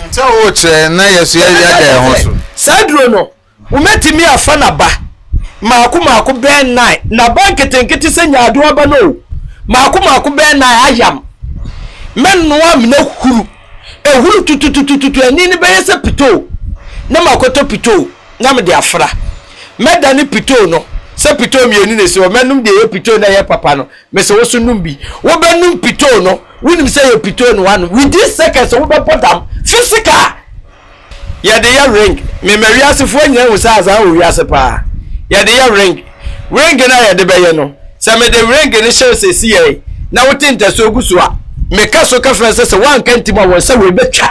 Nta wo che na yesu ya da ho so. Sadro no, umetimi afa na ba. Maako ben nine. Na ba ketenkete se nyaado aba no. Maako ben nine ayam. Men no am na huru. Ehuru tututututu ani ni beye se pito. Na makoto pito. Na me de afra. Meda ni pito no. Se pito mieni ne se o menum de ye pito na ye papa no. Me se wo so num bi. Wo benum pito no. Winim say ye pito no one. Within seconds wo be podam. Physical. Ya de ya ring. Me wiase fo nya wo sa za wo wiase pa. Ya de ya ring. Ring na ya de be ye no. Se me de ring ni show se si ye. Na wo tinta so gusu a. Me ka so ka France se wan kan tima won se we betwa.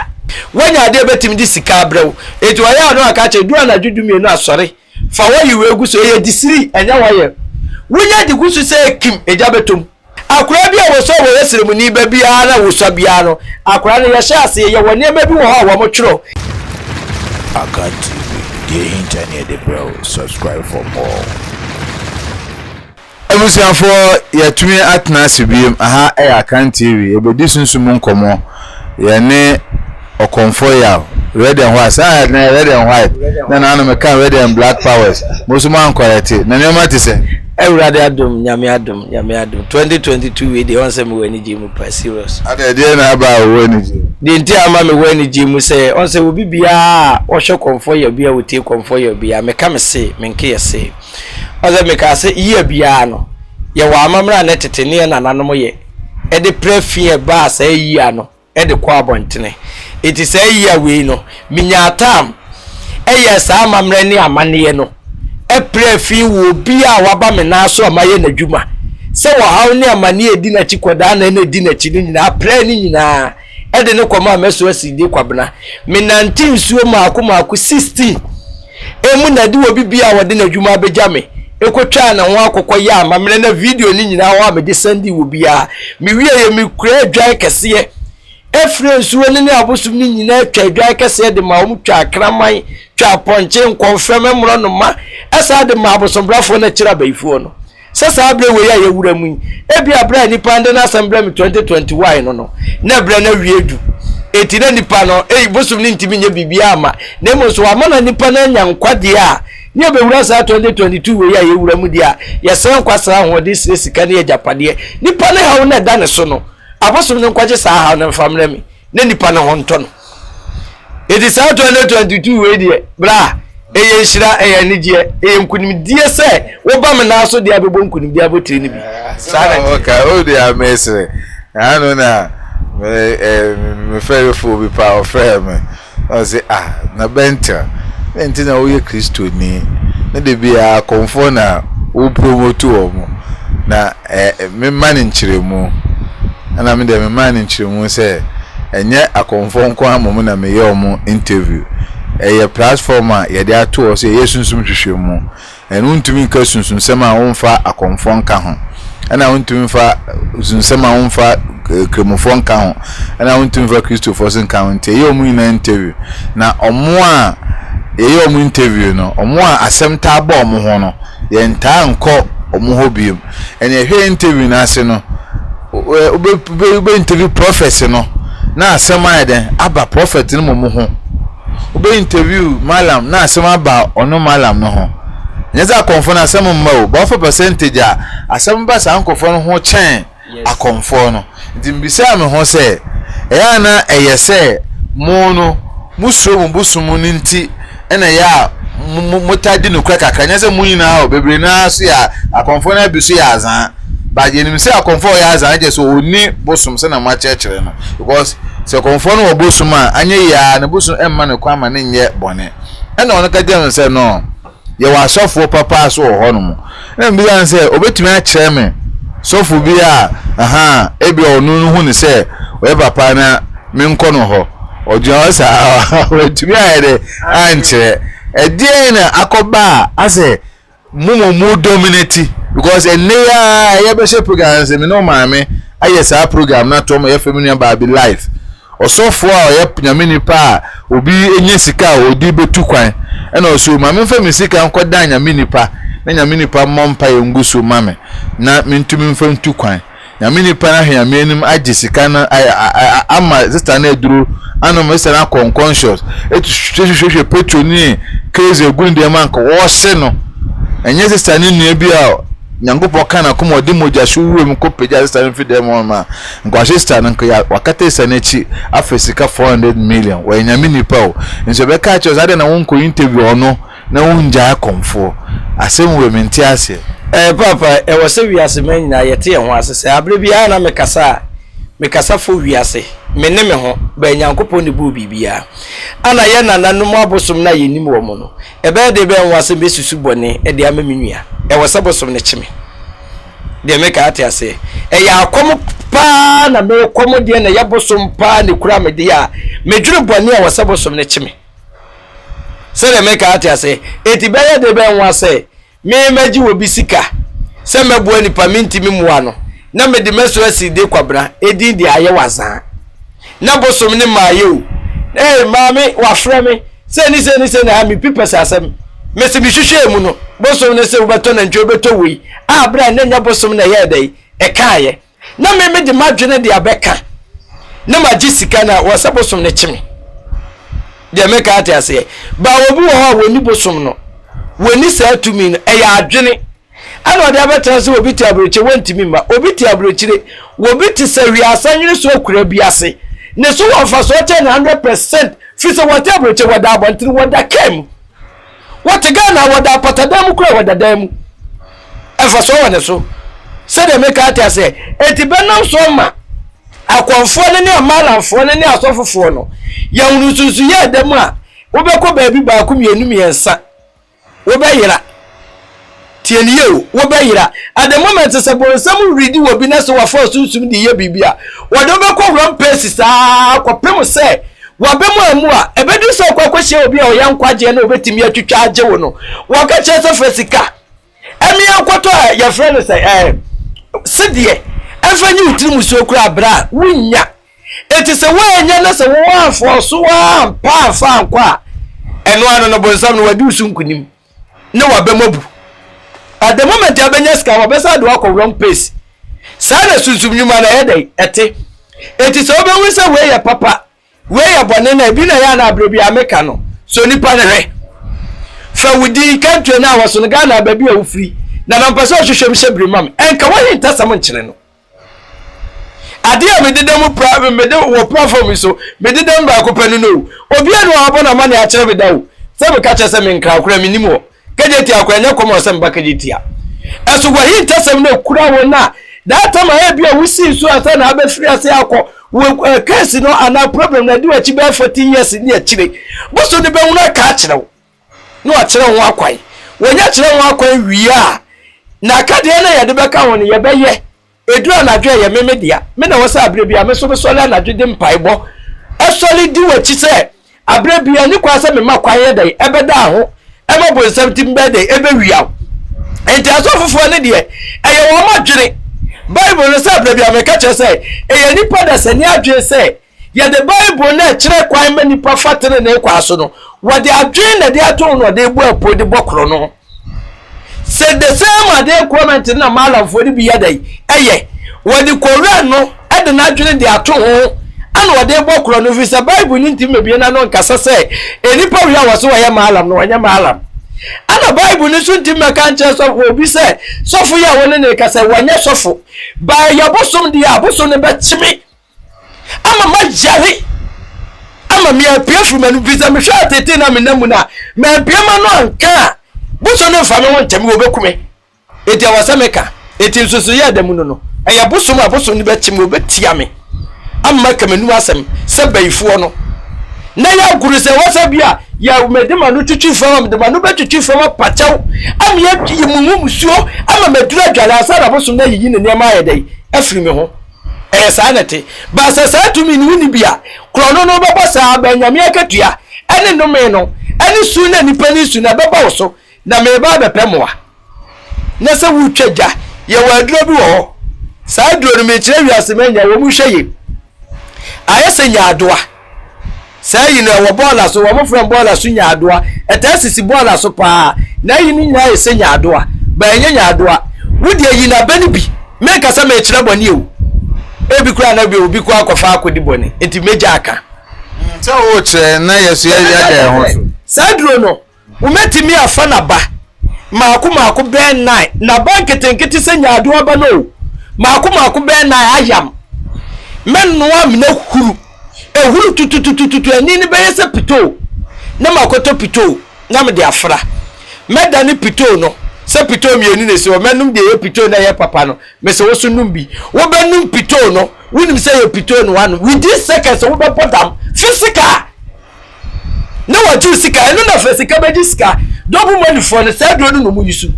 Wanya de betim di sika brew. Etu aya no aka che duana dwudumi no asore. Fa wo yi we gusu ye disiri enya wo ye. Wonya di gusu se kim eja betom. Akura bi a wo so wo yesere ni ba bia na wo so bia no. Akura ne ye sha ase ye woni ma bi wo ha wo mo twiro. Akan TV, the internet the bro. Subscribe for more. Ebusiafo yatumi atna sibiem aha Akan TV ebedi sunsumu nkomo ye ne okonfo ya red and white say na red and white na no me kan red and black powers musuma ankorete na ne mati se Ewurade adom nyame adom 2022 we dey on say me wani jimu pa serious ade de na aba wani ji de nti ama me wani jimu say on say obi bia wo hwe konfo ya bia wo tie konfo ya bia me ka me say me nke ya say oza me ka say iya bia no ye wa amamra na tetene na nanom ye e de prefie ba say iya no e de kwa abontene iti say iya we no minyatam e ye sa amamra ni amane no e prefie wo bia waba me na so amaye na dwuma se wo haw ni amane edi na chikoda na na edi na chi ni na pre ni nyina e de ne kwama meso asidi kwabna me 19 suo maako 16 emu na di wo bibia wo de na dwuma bejame ekotwa na ho akokọ ya amamre na video ni nyina ho amede sandi wo bia me wie ye me kura dwan kese efrensu woni ni abosum ni nyina twa dwan kese de ma wo twa akraman twa ponche nkonfem mro no ma esa de ma abosom brafo na kira baifo no sasa abre we ya yewura mu ebi abra ni pande na assembly 2021 no na bra na wiedu eti na nipa no bosum ni ntimi nya bibia ama na mo so amana nipa na nya nkwade a ni obewura sa 2022 we ya yewura mu dia yesen kwasa ho de sika ne japade nipa na ha na da ne so no abosom ne nkwaje sa ha na famre mi na nipa na ho nto no eti sa 2022 we die bra eye nshira eye nigye eye nkunimdie se wo ba me na so de abebo nkunimdie abotire ni bi sana okay o de amese ano na me fere fo bi pa o fere me o se na benta na wo ye Kristo ni na de bia konfo na wo promote wo mo na me mani nchiremu ana me de me mani nchiremu se enye akonfo nko amomo na me ye omo interview eye platform a ye de ato o se yesunsum hwehwemu enu ntumi nka sunsun sema wonfa akonfo nka ho ana wontumi fa sunsema wonfa kremofo nka ho ana wontumi fa Christopher nka ho nte ye omu ina interview na omo a ye omu interview no omo a asemta aba omo ho no ye nta nko omo ho biem ene hwe interview na ase no ube interview prophet no na asema eden aba prophet no mo ho ube interview malam na asema aba ono malam no ho nyeza konfo na asema mma o ba for percentage a asema ba sa nkofo no ho chen akonfo no ndimbisa me ho se eya na eyese mo no musoro mbusumu ninti ena ya mutadi no kwa kakra nyeze mu nyina o bebre na so ya akonfo na bisu ya azan ba je nim se akonfo ya azan je so oni bosum se na ma chechere no because se konfo no bosum a anye ya na bosum emma no kwa ma ne nye bone ena ono ka dem se no ye wa sofo papa so ho no mo na mbi yan se obetumi a kire me sofo bi a ebi onu hu ni se we papa na me nko no ho ojo sa obetumi a ede anche edie na akoba ase mu dominate because eneya ye be she program se me no maame ayesa program na to mo ye feminine baby life osofo a ye nyame nipa obi enye sika odi betu kwan ena oso maame mfa me sika nkoda nyame nipa na nyame nipa mompa ye nguso mame na mentumi mfa ntu kwan nyamini pana hyamenim agisika na ama sister na eduru anu mr na conscious etu petroni crazy ogun de man ko wo se no enye sister ni nua bi a nyangopo kana kuma odi moja shuwe mkopeja sister ni fide mo ma ngwa sister nko ya wakate sanechi afesika 400 million wa nyamini pawo nso be ka cho zade na wonko interview ono na wonja konfo asem we menti ase papa e wose wiase man na yete ho asese abre bia na mekasa fo wiase menne me ho ba nyankopon ne bu bibia ana ye nananom abosom na yenim wo mo no e be de be wase besusu bone e de amaminua e wose bosom ne chime de meka ate ase e ya akom pa na me komo de na ya bosom pa ne kura me de ya medwuru bone e wose bosom ne chime se de meka ate ase eti be ye de be wase me maji wo bisika se mebu ani pa minti mimuwa no na me de meso aside kwabra edin de aye wazan na bosom ne maaye o maame wa frɛ me se na mi pipes asem me se bi hwehwe mu no bosom ne se wo beto na ntwe beto wi abra na nya bosom na ye dai e kaaye na me de madwene de abeka na maji sika na wo se bosom ne chime de me ka ate ase ba obi wo ha woni bosom no woni sa tumi no e ya adwene ana ode abetra se obi ti abroche wantimi ma obi ti abrochire obi ti se wi asanyere so okura bi ase ne so wo fa so 100% fi se wote abroche wada abontiri wada kem wote gana wada patadam kura wada dam e fa so wona so se de make ate ase eti benam so ma akonfo ne ne amalanfo ne asofofo no ya wunu sunsu ye dem a wo be ko ba bi ba ko mienu miensa wo be yira tieniye wo be yira at the moment se bo some ready wo bi na so wa for sunsum di ye bibia wo do be ko wrong places ko pem se wo be mu amu a e be du so ko hye obi a o yankwaje na obetimi atwitwa age wo no wo ka che so fasika emi akwoto a ya friend say sidie afanyi utirimu so kura bra wunya eti se wo enya na se wo afo so wa pa afa nkwa eno ano no bonsam no wadi usunkunim na wabemobu at the moment abenya ska wabesa do akọ wrong pace sa na sunsum nyuma na yedai eti se obenwu se we ya papa we ya bone na bi na ya na abrebi ameka no so nipa ne hwe fa wudi country na waso no ga na babi a wufri na nampese ohwehwem hyebri mam enka wo hintasam nkyere no ade a me dede mu problem me de wo platform so me dede mba ko panu no obi anu abona ma na a kyere be dawo se be ka kyere se me nkra akura minimo kejeti akwanya komo se mba kejeti a eso wo hintasam na kura wo na that time I be a wusi so asa na abefiri ase akọ wo case no ana problem na di wa chi be 14 years ni akire boso de be wona ka kyere wo no a kyere wo akwan wonya kyere wo akwan wiya na ka de na ye de be ka wo ne ye be ye edura na dwe ye memedia me na wo sa abre bia me so be sole na dwe de mpaibo esole di wa chi se abre bia ni kwa se me makwan ye dai ebe da ho ebe bo 17 be dai ebe wiya enti asofofo ne de eye wo ma dwene Bible no say abre bia me ka che say eye nipa da sani adwe say ye the Bible na kire kwan ma nipa fatene na kwa so no wo de adwe na de ato no de bu apo de bokro no say the same ade comment na malamfo de biya dai eye wo de koran no ade na adwe de ato ho ana wo de bokro no fi say Bible ni ntim bia na no nkasa say enipa wi a wo so wo ye malam no wo malam ana Bible ni so ntim ka nche so obi say sofo ya woni ne ka say wonye sofo ba ya bosom dia bosom ne be chimi ama majari ama mi apiefu manu visa me hwa tete na me namu na me apiema no anka bosom ne fa me won temi wo bekume eti awasameka eti nsoso ya adamu no eya bosom a bosom ne be chimi wo betia me amma ka manu asem se bayifuo no na ya guru se wasabia ya medema no twitwi fam medema no betwitwi fam pachaw am ya yimumu musuo ama medura dwala asara bosom na yiyi ne niam ayedai afiri me ho sanete ba sa tumi ni wuni bia krono no baba sa ba nyame akatua ene no me no ene su na nipa ni su na baba wo so na me ba bepemoa na se wu twaja ye waduro bi wo sa duro no me kire wiase manya wo mu hweye ayese nya adoa say no wo bola so wo mofrem bola so nya adoa etasisi bola so pa na yi ni nya ese nya adoa ba nya nya adoa wudi yi na bani bi me kasa me kire boni o ebi kura na bi obi kwa akɔfa akɔdi bɔne enti meja aka nta wo che na yesu ya da ho so sadro no umetimi afa na ba maako ben nine na ba nketenkete sɛ nyaado aba no maako ben nine ayam mennoa mena huru ehuru tututututu ani ne bɛyɛ sɛ pito na makoto pito na me de afra meda ne pito no sɛ pito mienu ne so menum de ye pito na ye papa no me se wo so num bi wo benum pito no wonim sɛ ye pito no wanu within seconds wo be podam physical na watu sika eno na physical be sika double money for ne sɛ do no mu yisu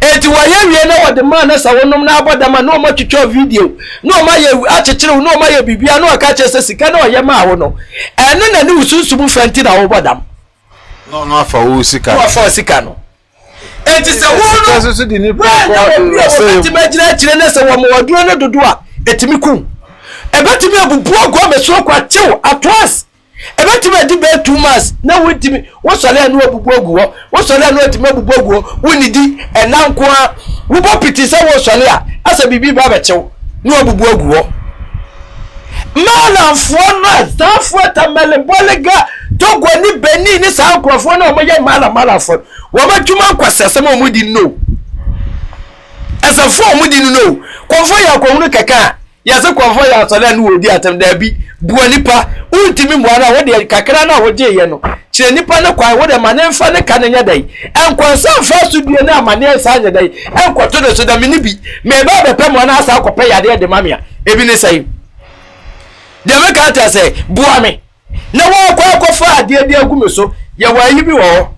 eti wa ye wie na wode man na sa wonom na abodama na o ma twetwa video na o ma ye akyekyere na o ma ye bibia na o ka kyerɛ sɛ sika na o ye ma wo no eno na ne usunsumu fenti na wo bodam no afa wo sika no afa sika no enti sɛ wo no so di ni so ti magina kyerɛ na sɛ wo mo waduro na dodo a etimi ku ebetimi abubu agwa me so kwa tew atwas ebetimi adi be 2 months na wotimi wo sɔle anu abubu agu wo sɔle anu etimi abubu agu woni di enanko a wo bo piti sɛ wo sɔle a asa bibi ba be kyew na abubu agu malamfo no azafo tamale bolega togo ni beni ni sa nkrofo na omoye malamfo wo matuma nkwasese ma omudi no asafo omudi no konfo ya konunu kaka ya se konfo ya sɔle anu odi atam da bi buo nipa untimi mwa na wode kakra na woje ye no kire nipa ne kwan wode manenfa ne ka ne nyadai enkonsa fa su die na mane sa nyadai enkoto de so da mini bi me ba be pɛ mo na asa akɔpɛ yade de mamia ebi ne sai de me ka ta say bua me na wo akɔfa ade de agume so ye wa yi bi wo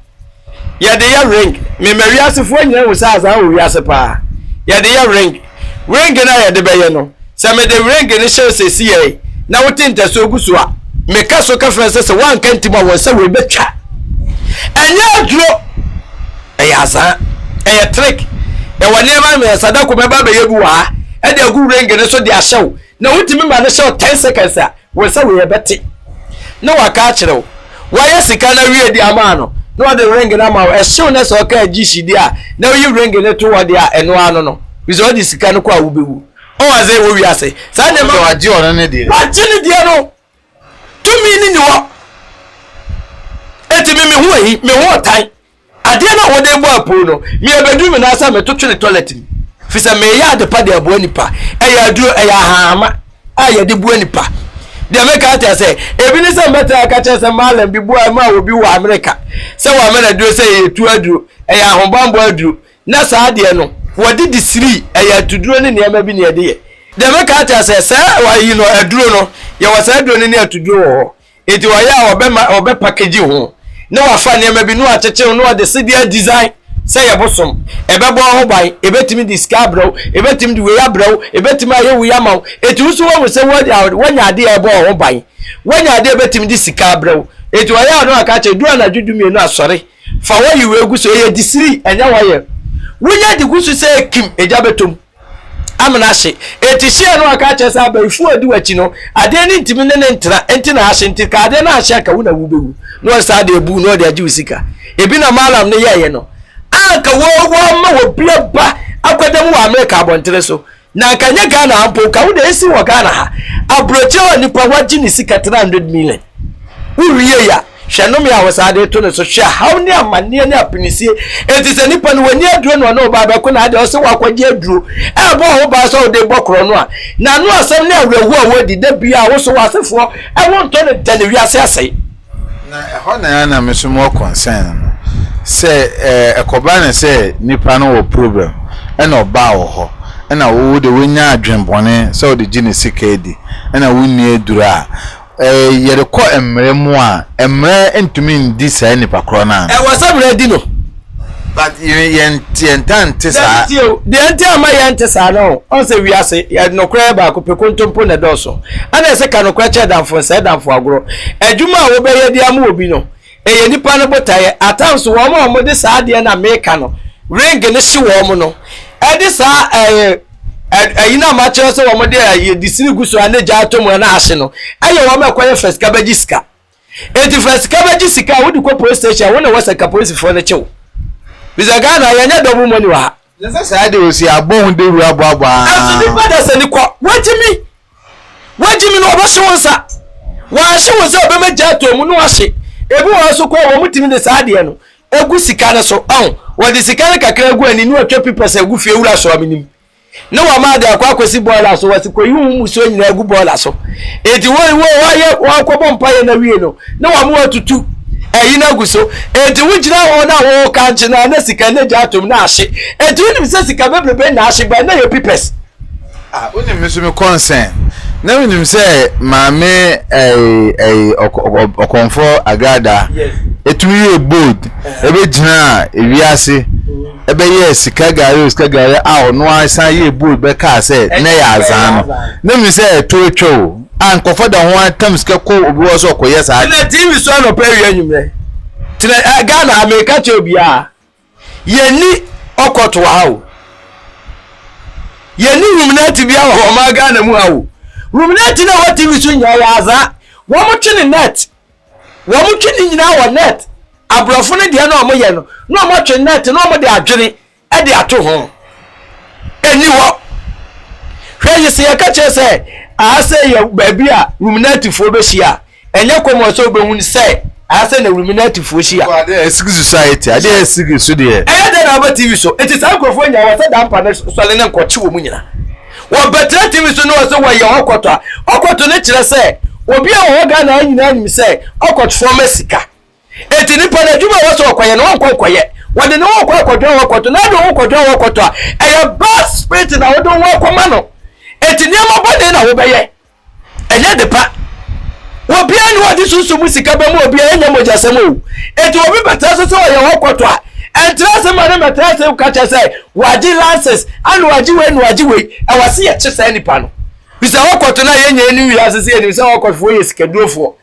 ye de ya ring me mari asefo nyina wo sa asa wo wi ase pa ye de ya ring na ye de be ye no se me de ring ne show se si ye na wote ntaso gusu a me ka so ka fran se wan kan tima won se we betwa enye aduro asa trick e woni ma me sadako me ba be yebu wa e de agu ring ne so de ahyew na wotimi ma ne show 10 seconds a won se we beti na waka kyerɛw wayɛ sika na wie di ama no na wode ring na ma e show ne so ka agishidi a na yi ring ne to wode a eno ano no bizo wode sika no kwa wubewu o waze wo wiase sa ne ma waje ono ne die waje ne die no to mi ni wo etimi me ho yi me ho tan ade na wo de bo apo no me ebedu me na asa me to twene toilet mi fi se me ya de pa de abo nipa e ya duro e ya haama a ya de bo nipa de me ka ta se ebi ni se mbeta ka cha se malam bi bo ma obi wo America se wo America duro se ye tu aduro e ya hombambo aduro na sa ade no wodi disiri eya tuduro ne niam bi ne ye de de me ka ta se wa yi no aduro no ye wa sa aduro ne atuduro ho eti wa ya obe package ho na wa fa niam bi no acheche no de sedia design se ye bosom ebebo ho ban ebetimi di scabro ebetimi di we abro ebetimi aye we yamaw eti usu wo se wonya ade ebo ho ban wonya ade ebetimi di scabro eti wa ya no aka che duro na dwudumi no asore fa wo yi we guso ye disiri enya wa ye wonya di gusu se kim ejabetom amna hye etihie no aka che sa ba ifu adi wachi no ade ni ntimi ne ntra enti na hye enti ka ade na hye ka wona wubewu no sa ade ebu no de agi usika ebi na malam ne ye no aka wo ma wo bleba akwadam wa America abontere so na kanya Ghana ampo ka wo de esi wo Ghana ha abroche wa nipa waji ni sika 300 million uriye ya hwenom ya wasade to ne so hwe haw ne amane ne apinisie enti se nipa no wani aduro no na oba ba ko na ade o se wakwaje aduro e bo ho ba so de bokro no a na no asem ne awrehu a wodi da bia wo so wasefo e won to ne dane wiase asai na ho na na me so mo concern no se ekoba ne se nipa no wo problem e na oba wo ho e na wo de wonya adwenbone se wo de gine sika edi e na wonni adura yere ko emre mu a emre entumi ndi sa nipa kro na wasamre di no but yentante sa de enti ama yente sa no on se wiase ya no kra ba ko pekontompo na doso ana se ka no kra che danfo se danfo agoro adwuma wo be ye di ama obi no eye nipa no botaye atanso wo mo de sa de na meka no ring ne hye wo mo no e de sa ayina ma chere so wo mo de disiri guso ane ja atomo na ahye no aye wo ma kwaye first cabbage sika eti first cabbage sika wo di ko police station wo na wasa ka police for na chew biza Ghana ya nya double money wa nsa sa de osi abon de ru abo asidi bada se ni ko watimi wajimi no obahye wonsa wahye wonsa obemaja to mu no wahye ebi wonso ko wo mutimi de saade no egu sika ne so wo de sika ne kakra egu ani no atwa pipese egu fie wura so aminim ne wa ma de akwa kwesi boiler so wasi ko yiwu muso nyina egu boiler so eti wo akwa mpa ye na wie no ne wa mu atutu eyi na guso eti wo gina ho na wo kanche na sika ne ja atom na ahye eti wo nim se sika bebrebe na ahye ba na ye pipes Oni miso me concern. Na we say maame okonfo agada. Etumi e bold. Ebe gina ewiase. Ebe ye sika gari a ono asan ye bold be ka say na ya azan no. Na me say to etwo. An kofo da ho atam sika ko obi wo so koye sa. Na TV so no pa wi anyumre. Tena Ghana America che obia. Ye ni okoto wa hawo. Ye ni ruminati bia ho ma Ghana mu hawo. Ruminati na what TV so nya ya aza. Wo mo twene net. Wo mo twene nyina wo net. Abrofo ne de na o mo ye no. Na o mo twene net na o mo de adwene e de ato ho. Eni wo. Hwe ye se ya ka che se ase ye baby a ruminati fo be hia. Enye komo so be hu se ase na ruminati fo hia. Ade secret society, ade secret so de. De na ba TV so. It is ankrofo nya wo se dampa na sole ne nkoche wo mu nyina. Wo betre TV so no wo se wo ye okoto. Okoto ne kire se obi a wo ga na nyina nyim se okoto fo masika. Eti ni pa na djuma wo so okoye no nkokoye. Wo de no okokodwa okoto na do okokodwa okoto a eye bad spirit na wo do wo koma no. Eti ni amabode na wo beye. Enye de pa. Wo bia ni wo di susu musika ba mu obi enya mojasem o. Eti obi betre so se wo ye okoto a entrance man na metrase ukacha say waji lances and waji we e wase ye che say nipa no bisa wokoto na ye nya ni wi asese ye ni bisa wokoto fo ye sikaduofo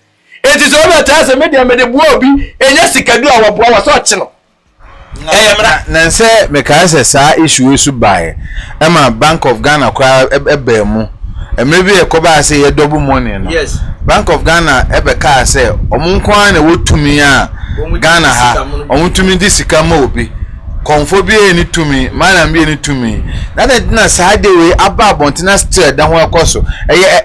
eti so metrase media me de buo obi enya sikadu a wobo wa so che no na nse me ka say sa issue su bae ema Bank of Ghana kwa ebe mu maybe e ko ba say ye double money no yes Bank of Ghana ebe ka say omunkwan na wotumi a Ghana ha omutumi di sika ma obi konfo bi eni tumi mana bi eni tumi na sade we aba bontina still da ho akoso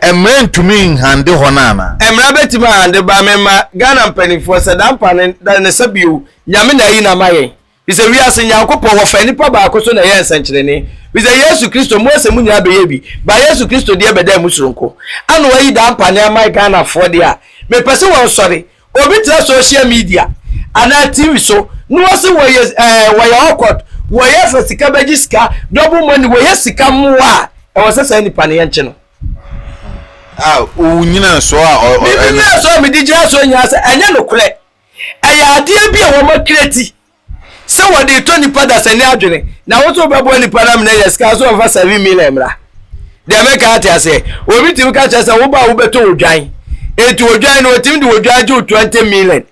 emre ntumi hande ho na na emra betima hande ba mema Ghana mpanifo se dampa ne sabio nyame na yi na maye bise wi ase nyankopo wo fa nipa ba akoso na ye nsankyere ni bise Yesu Kristo Mose mu nya be ye bi ba Yesu Kristo de beda musuronko ano yi dampa ne amai Ghana fo de a me pese wo sorry obi tra social media ana TV so no wase wo ye okot wo ye fasika bagiska double money wo ye sika muwa e wo sesa ni pane yanche no unyina so a ni so me dije so nya se enye no kure eya ade bia wo makreti se wo de to nipa da sene adwene na wo so bebo nipa na me na ye sika so over 7 million mra de me ka tia se obi tim ka tia se wo ba wo beto odwan eti odwan no tim de odwan ju 20 million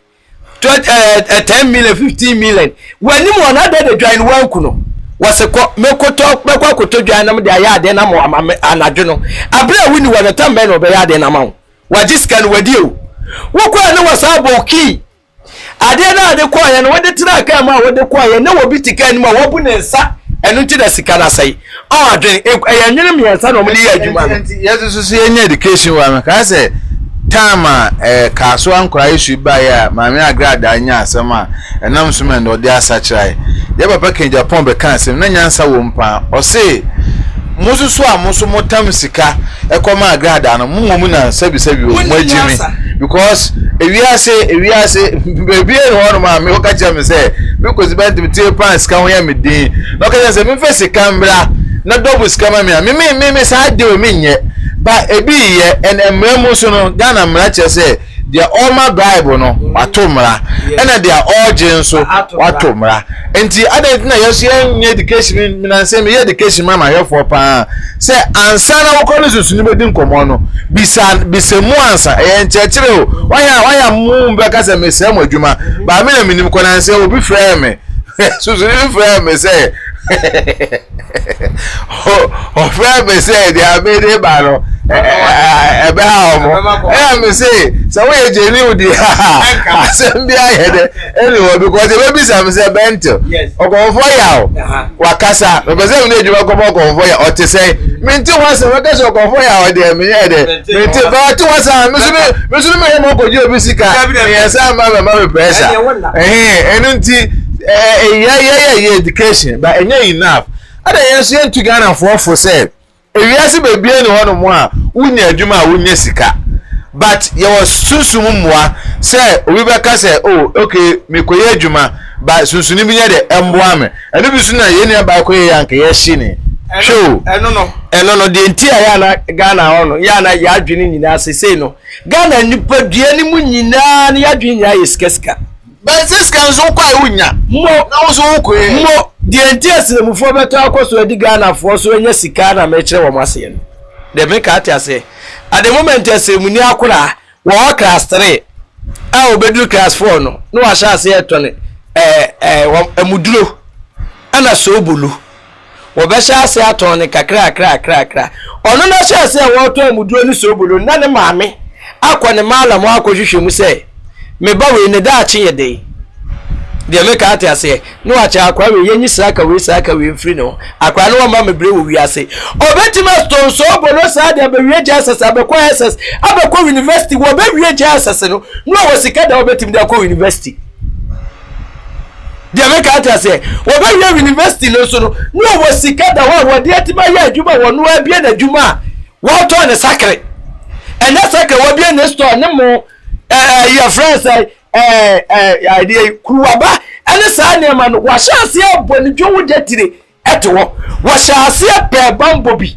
10 million 15 million when you want to join one kuno was a mekoto join them de ayade na mo anadwo no abra wini wa the men obeyade na ma wa jiskan wadio wo kwa ne wasabo ki ade na ade kwa ye no wode tira ka ma wode kwa ye na wo bitika ni ma wo bu ne nsa enu ti da sika na sai o adwen e nyenye me nsa no mo li adwuma no yesu so ye education wa me ka say tama kaso ankora isu ba ya maame agrada anya asema enam so men do de asachrai ye papa ken Japan be kan asem na nyansa wo mpa o se mususu a musu motam sika ekoma agrada no mu na sabi mo ajimi because ewiase baby e ho ma me o ka cha me say because ba dem tie pan sika ho ya me din no ka say me fe sika mbra na double sika ma me sa de o me nye ba ebi ye en emremu so no Ghana mra che say the all my Bible no watomra and they are all jenso watomra enti adent na yeso ye education mi na say me education mama here for pa say ansa na wo kono susu ni bedi nkomo no bisemu ansa e nchechire o wanya mu mbe ka say me say mo adwuma ba me na minim ko na say obi frɛ me susu ni frɛ me say o friend me say they are made e ba no ebe ha omo me say so we jeni udi asem bia ye de anyway because the baby say me say bento okonfo ya o wakasa me say me ejuma okonfo ya o te say me nti wa say we ka say okonfo ya o de me ye de me nti ba ti wa say me so me ye mo ko ji obi sika me ye say ma pressure enu nti education but enye enough ada yenso yentu Ghana for say ewiase bebie ne hono mo a unya adwuma a unya sika but ye was sunsun mmoa say obi beka say oh okay me koye adwuma but sunsuni bi nya de emboa me eno bi suna ye ne ba koye yanka ye hine show eno no de ntia ya na Ghana hono ya na ya adwene nyina sesei no Ghana nipa dua ni mu nyina na ya adwene nya ye sika but this can so kwa unya mo na so koye mo the entire system for better akoso edi Ghana for so enya sika na me kire wo mase yen de me ka ati ase at the moment asemuni akora wo class 3 a obedu class 4 no wa sha ase etone emuduro ana so bulu wo be sha ase atone kakra ono na sha ase wo to emuduro ni so bulu na ne maame akone malam akohwehwe mu se me ba we ne da achi yede de me ka ati ase no acha akwa we yenyi saka we free no akwa no ma mebre wo wi ase obetima stone so bolo sa de be wi Jesus abekọ SS abekọ university wo be wi Jesus no wo sika da obetim de akọ university de me ka ati ase wo be wi university no so no wo sika da wo de atima ya adwuma wo no abie na adwuma wo to ne sakre ene sakre wo bie ne store ne mo your friends idea kuwaba ene sa ne ma no wa shase aboni dwo de tire eto wo shase pe bambo bi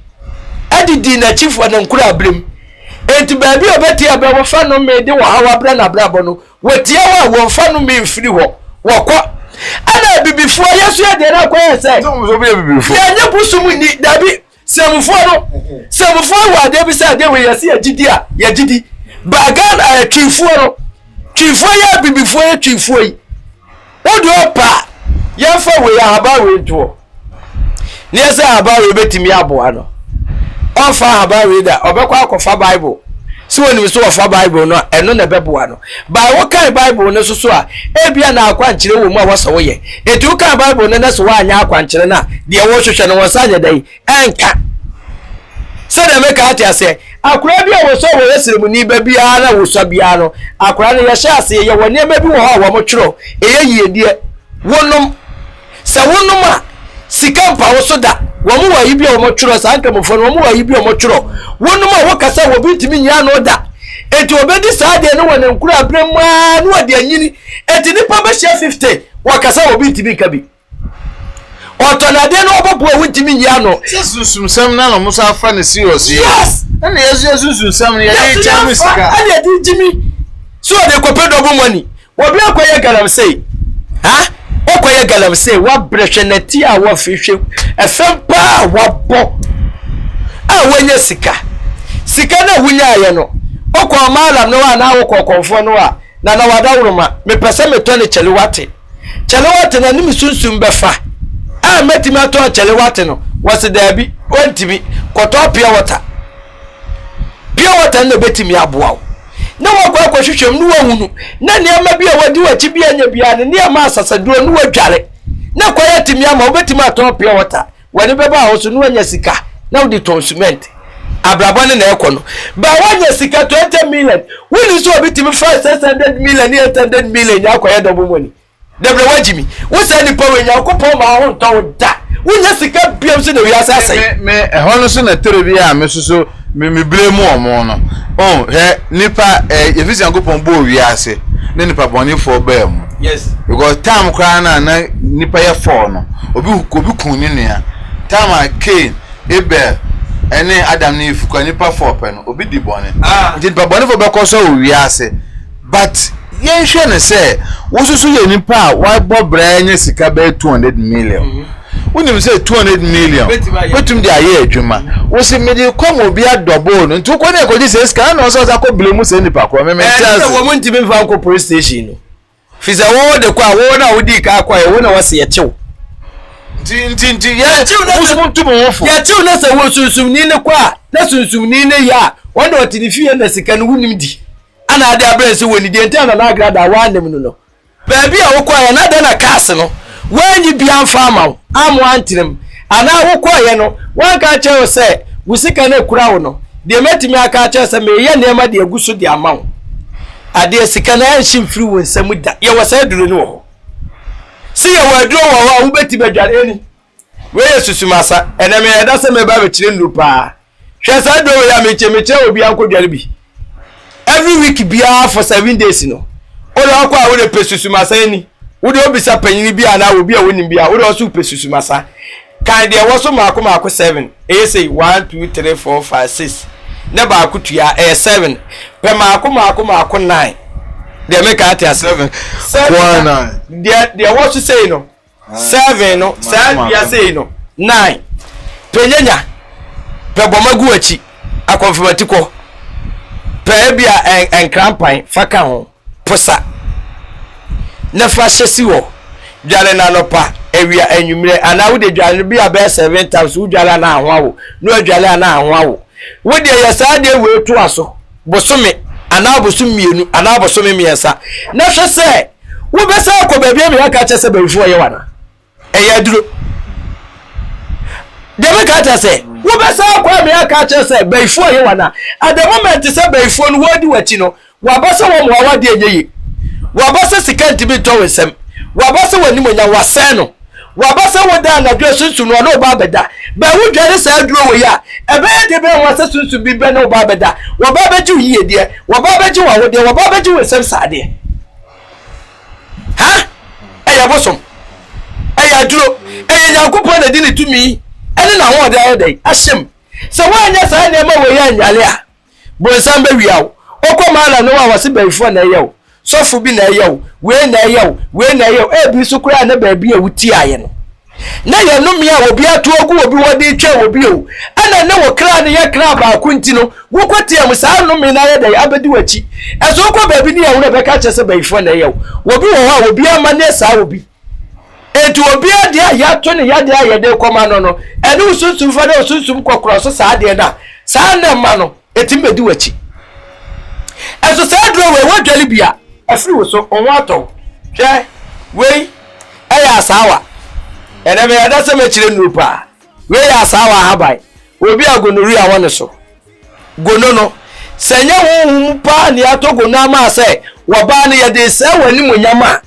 adidi na chief wa nkura abrem enti ba bi obeti abe wo fa no me de wo hawa bra na bra bo no wetie wo fa no me mfiri ho wo kwa ana bibifuo yesu ya de na kwa yese so bi bibifuo ya nye busum ni dabi semfuo wa de bi sa de we yesi ya gidi bagan chifuo no chifuo ya bibifuo ya chifuo yi odo pa ya fa we ya aba we to ni ese aba we betimi abo no ofa aba we da obekwa akofa bible si woni so ofa bible no eno na bebo no ba wo kan bible no so a ebia na akwa nkire wo mu a woso wo ye etu kan bible no na so wa anya akwa nkire na de wo hwehwe no wonsanya dai enka se de make ati ase akura bia wo so wo yesiremu ni ba bia na wo so bia no akura ne ye hye ase ye woni ema bi wo ha wo mo twero eye yiedie wonum se wonum a sika mpa wo so da wo mu wa yibi o mo twero sanka mo fo no wo mu wa yibi o mo twero wonum a wo kasa wo bitimi nya no da eti obedi saade no wona nkura abrem a no de anyini eti nipa be hye 50 wo kasa wo bitimi kabi otonade no obobo wintimi nya no susumsam na no musa afa ne serious yes na yesu susumsam ne ye chamu sika ade di jimi so de kopedo bo money wo bi akoye galam sei ha okoye galam sei wa brehwenati a wo fihwe efem pa wa bo a wonye sika na wunya ye no okọ malam no wa na wo kokonfo no wa na wadawruma me pese me to ne chelewate na ni sunsun befa a metimi ato chelewate no wase dabi ontimi kotopia water na betimi aboa na wakwa hwehwem no wahunu na niam bia wadi wachi bia nya bia ne niam asasaduro no wadware na kwaya timi ama obetimi ato pia water wani beba ho so no anya sika na udi consument abrabone na ekono ba wanya sika 20 million wini so obetimi 500 million 800 million yakwaya dobo money debre wajimi wosa ni pawe nya kopo ma ho nton da wonya sika biam se na wi asase me hono so na tere bia me so me blame omo no he nipa efisi ankopon bo wi ase ne nipa boni for bam yes because time kra na nipa ye for no obi kun ni nua time Cain Abel ene Adam ni fuka nipa for pe no obi di boni nipa boni for be ko so wi ase but yen hwe ne se wo susu ye nipa wa bo bra nya sika be 200 million unim say 200 million wetum dia ye adwuma wo se medi kom obi adobo no ntu ko ne ko ji se sika na so za ko blemu se nipa ko me mentia wo mo ntimi fa ko police station no fiza wo de kwa wo na wo di ka kwa wo na wo se ye chew Nti ya tu mo wofo. Ya ti una se wo sunsumni ne kwa na sunsumni ne ya wona otinifie na sika no wunim di ana ade abere se woni de ntia na agrada wa anem no baabi a wo kwa ya na de na case no wanyi bia amfa amawo amo antirem ana wo kwa ye no wan ka che wo se wo sika na kura wo no de metimi aka che se me ye nema de aguso de amawo ade sika na anhim firi wo nsam da ye wo se duro no wo si ye wo aduro wo wo beti badware ni we yesusumasa eneme ye da se me ba be kire nrupa hwe sa do ya meche obi ankodware bi every week bia for 7 days no o lo akwa wo de pesusumasa ni wo de obisa panyini bia na wo bia wonim bia wo de oso pesusumasa kan de wo so maako 7 e say 1 2 3 4 5 6 ne ba akutua 7 pe maako 9 de make at 7 de wo so say no 7 no say bia say no 9 penyanya pe bomagu achi akonfirmatiko pe bia enkrampan faka ho posa na fa hyesi wo dwale na lopa ewia anwumire ana wo de dwale bia be 7 times wo dwale na ahwa wo no adwale na ahwa wo wo de yesa de we to aso bosome ana bosomienu ana bosome miensa na hwe se wo be sa ko ba bia me aka che se ba fu ye wana eya duro de me ka che se wo be sa ko me aka che se ba fu ye wana at the moment se ba fu no wo di wachi no wa ba se wo mo wa de enyeyi wa ba se sika ntibi to wesem wa ba se wani monya wase no wa ba se wo da na dwe sunsun no no ba beda ba wo dware sa duro wo ya ebe de be wa se sunsun bi be no ba beda wa ba beji yiye de wa ba beji wa wo de wa ba beji wesem sa de ha eya bosom eya duro eya nyankopon na di ni tumi ene na ho de ayede ahyem se wa anya sa na ma wo ya nyale a bonsan be wiawo okoma na no wa wase baifo na eyo sofu bi na eyo we na eyo ebi so kura na ba bi a wuti aye no na ye no me a obi atu ogu obi wodi twa obi o ana na wo kra ne ye kra ba kunti no wo kwati am sa no me na ye da abedi wachi ezo ko ba bi ne ya wo be ka chese baifo na eyo obi wo ha obi ama ne sa obi etu obi ade ya to ne ya de aye de koma no ene usunsun fa de usunsun kokoro so sa de na sa na ma no etimbedi wachi ezo sa dro we wodwale bia afiri wo so onwa ato hwe we eya asawa ene me yada se me kire nupa we ya asawa habai obi agonori awon so gono no senya wo pa ni atogo na ma se wo ba ne yade se wani monyama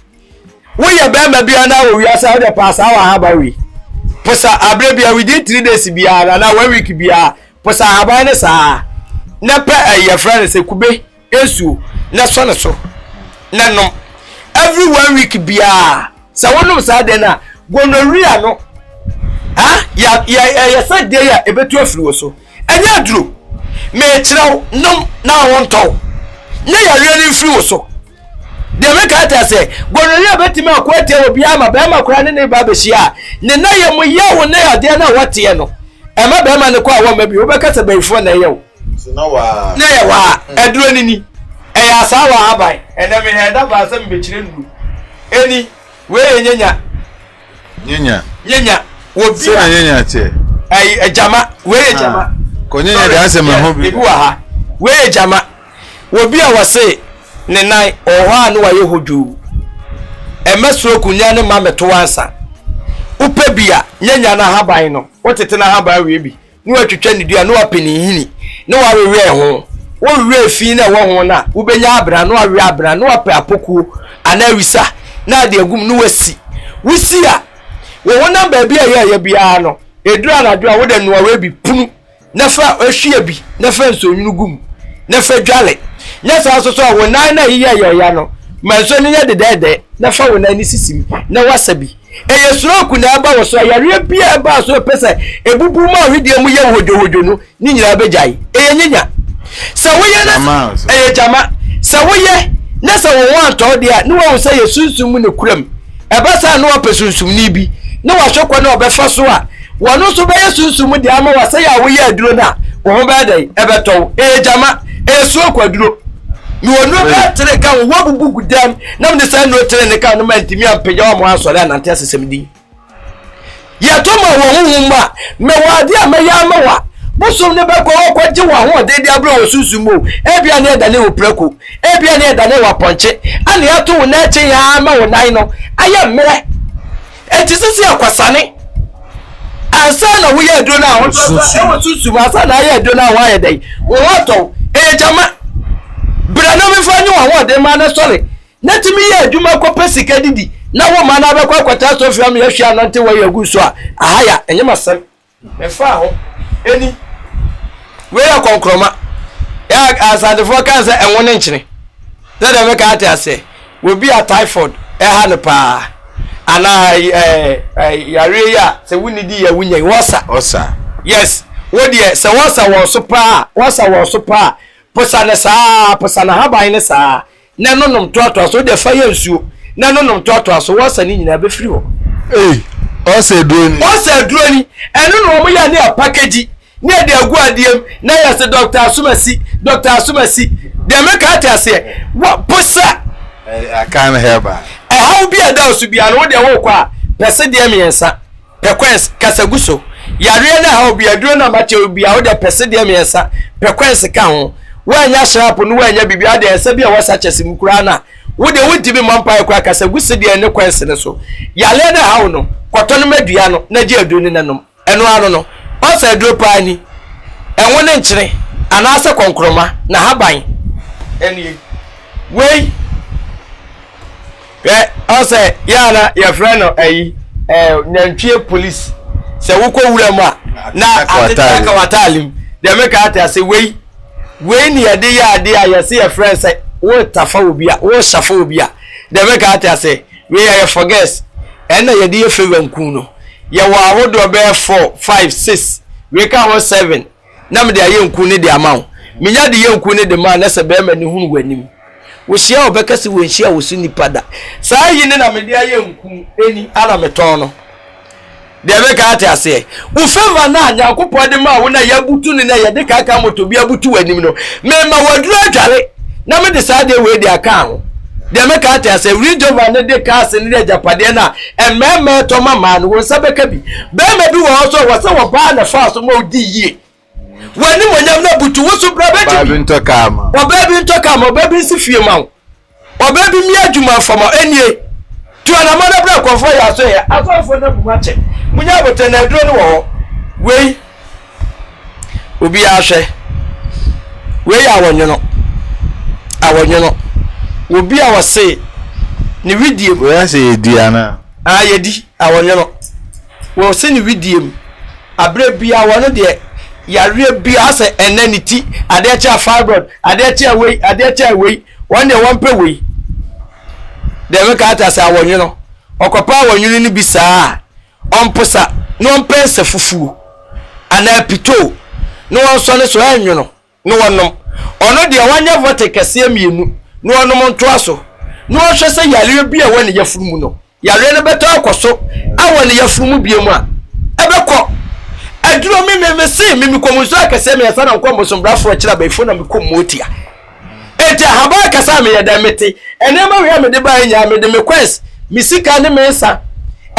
wo ye be ma bia na wo wi asawa de pa asawa habai wi posa abre bia within 3 days bia na 1 week bia posa habai ne sa na pa aye friend se kube esu na so ne so na no every 1 week bia sa wonum sa de na gonorrhea no ha ya sa de ya ebetu afiri wo so enya duro me kiraw nom na wonto na ya really free wo so de me ka ta se gonorrhea betime akwate obi ama be ma kura ne ba behia ne na ye mu ya wo na ya de na wate no e ma be ma ne kwa wo ma bi wo be ka se baifo na ye wo na ya wa eduro nini eya sawa abai ene me heda ba se mbe kire ndu eni we nyenya wo bi se nyenya che ai jama we jama ko nyenya de ase me ho bi wa ha we jama wo bi a wase ne nai oha no wa ye hoju e mesuro kunya ne ma meto wansa upe bia nyenya na haban no wotete na haban we bi ni watwetwa ne dua no apeni hini no wa wewe ho wo wewe fi na wo ho na ubenya abra no awe abra no ape apoku ana wisa na de agum no wasi wusi a wo wona ba bia ye bia no edura na do a wo de no we bi punu na fa ahwia bi na fa nsonwunu gum na fa dwale nya sa so so wo nan na ye ya no manso ni nya de na fa wo nan ni sisim na wasabi eyesuro ku na aba wo so yare bia ba so pese ebubu ma hwedie mu ye hojo no ni nyira begyae nyenya sa wo ye na jama sa wo ye na sa wo wanto de a ni wo say yesunsum mu ne kuram eba sa no opesunsum ni bi na wa hwekwa na obefa so a wono so be yesunsum de ama wa say ya wo ye aduro na wo ho be dai ebeto jama esuo kwaduro ni wono be tere kan wo bubu gudam na me say no tere ne kan no mantimi ampegya wo mo asore na nte asesem din ye atoma wo humma me wade amayama wa bosom ne beko okwaje wa ho de abro osusumo ebia ne da ne oprako ebia ne da ne wa ponche ane ato na eche ya ama wo nan no aye mmere eti sisi akwasane asa na wo ye do na ho osusumo asa na aye do na ho aye dai wo to jama bra no me fanyu wa ho de ma na sorry na timi ye adwuma ko pesika didi na wo ma na be kwa kwata so fiam ye hwia nante wo ye gu so a ahaya enye masem me fa ho eni we ya konkroma ya asade fo kan se enwo ne nkyene da me ka ate ase we bi a typhoid ha ne pa ana yare ya se wuni di ya wunya wosa yes wo die se wosa wo so pa posane saa posana haban ne saa na nonom toato so de fa ya nsuo na nonom toato so wosa ni nyina be firi ho osa eduroni enu no mo ya ne package ne de agu adiem na ya se Dr. Asumasi de me ka ate ase wa posa I can't help her. How be a dose be an order walk pese de miensa pequens kasaguso yare na how be a drone match will be out there pese de miensa pequens ka ho wa nya sharp no wa nya bibia de ese bia wasa chesim kura na wo de wonti bi mampa kura kasaguso de ne kwens ne so yale na how no kwato no madua no na je aduni nanom eno ano no o sa aduro pa ni enwo ne nkyere anase konkroma na haban eni wey ose yana ya friend ayi nyantwie police se wo ko wura mu a na ataka watalim de make ata se wey ni yade ya ade a yase ya friend say wo tafa obi a wo shafa obi a de make ata se we ya forget na yade ye fewa nkun no ya wa wodo be 4 5 6 we ka ho 7 na me de aye nkun ne de amawo minya de ye nkun ne de ma na se be ma ni hunu wanim wo hia obekase wo hia wo su nipada saa yi ne na me de aye nku eni ala meton no de be ka ate ase wo favor na anya kopɔ de ma wo na ya butu ne na ya de ka aka moto bia butu wanim no me ma waduru adware na me de saa de we de aka ho de me ka ate ase rijova ne de ka ase ne de japade na emmeme to mama no wo sabeka bi be ma bi wo so wo se wo ba na fa so mo di yie wani monyam na butu wo so bra beji Babi ntoka ama. Obabi nsi fie ma wo obabi mi adwuma fama enie tu ana ma na bra konfo ya so ya asofo na buma che munya bote na aduro no wo wei obi ahwe wei awonyono obi a wose ni widiem We ya say diana. yedi awonyono wo se ni widiem abre bia wono de yare bia ase enanity ade cha fibroid ade cha wei one day one pay wei de me ka ata sa awonyono okopa awonyono ni bisa omposa no mpense fufuo ana pito no wonso ne so anwono no wonom ono de wanya vote kase mienu no wonom nto aso no hwe se yare bia woni yafurumu no yare ne beto akoso awoni yafurumu biemu a ebekọ aduro me se me komuso akase me yasa na nko sombrafo akira ba ifo na me komotia eta haba akasa me yada mete enema we me de ba nya me de me kwes misika ne me nsa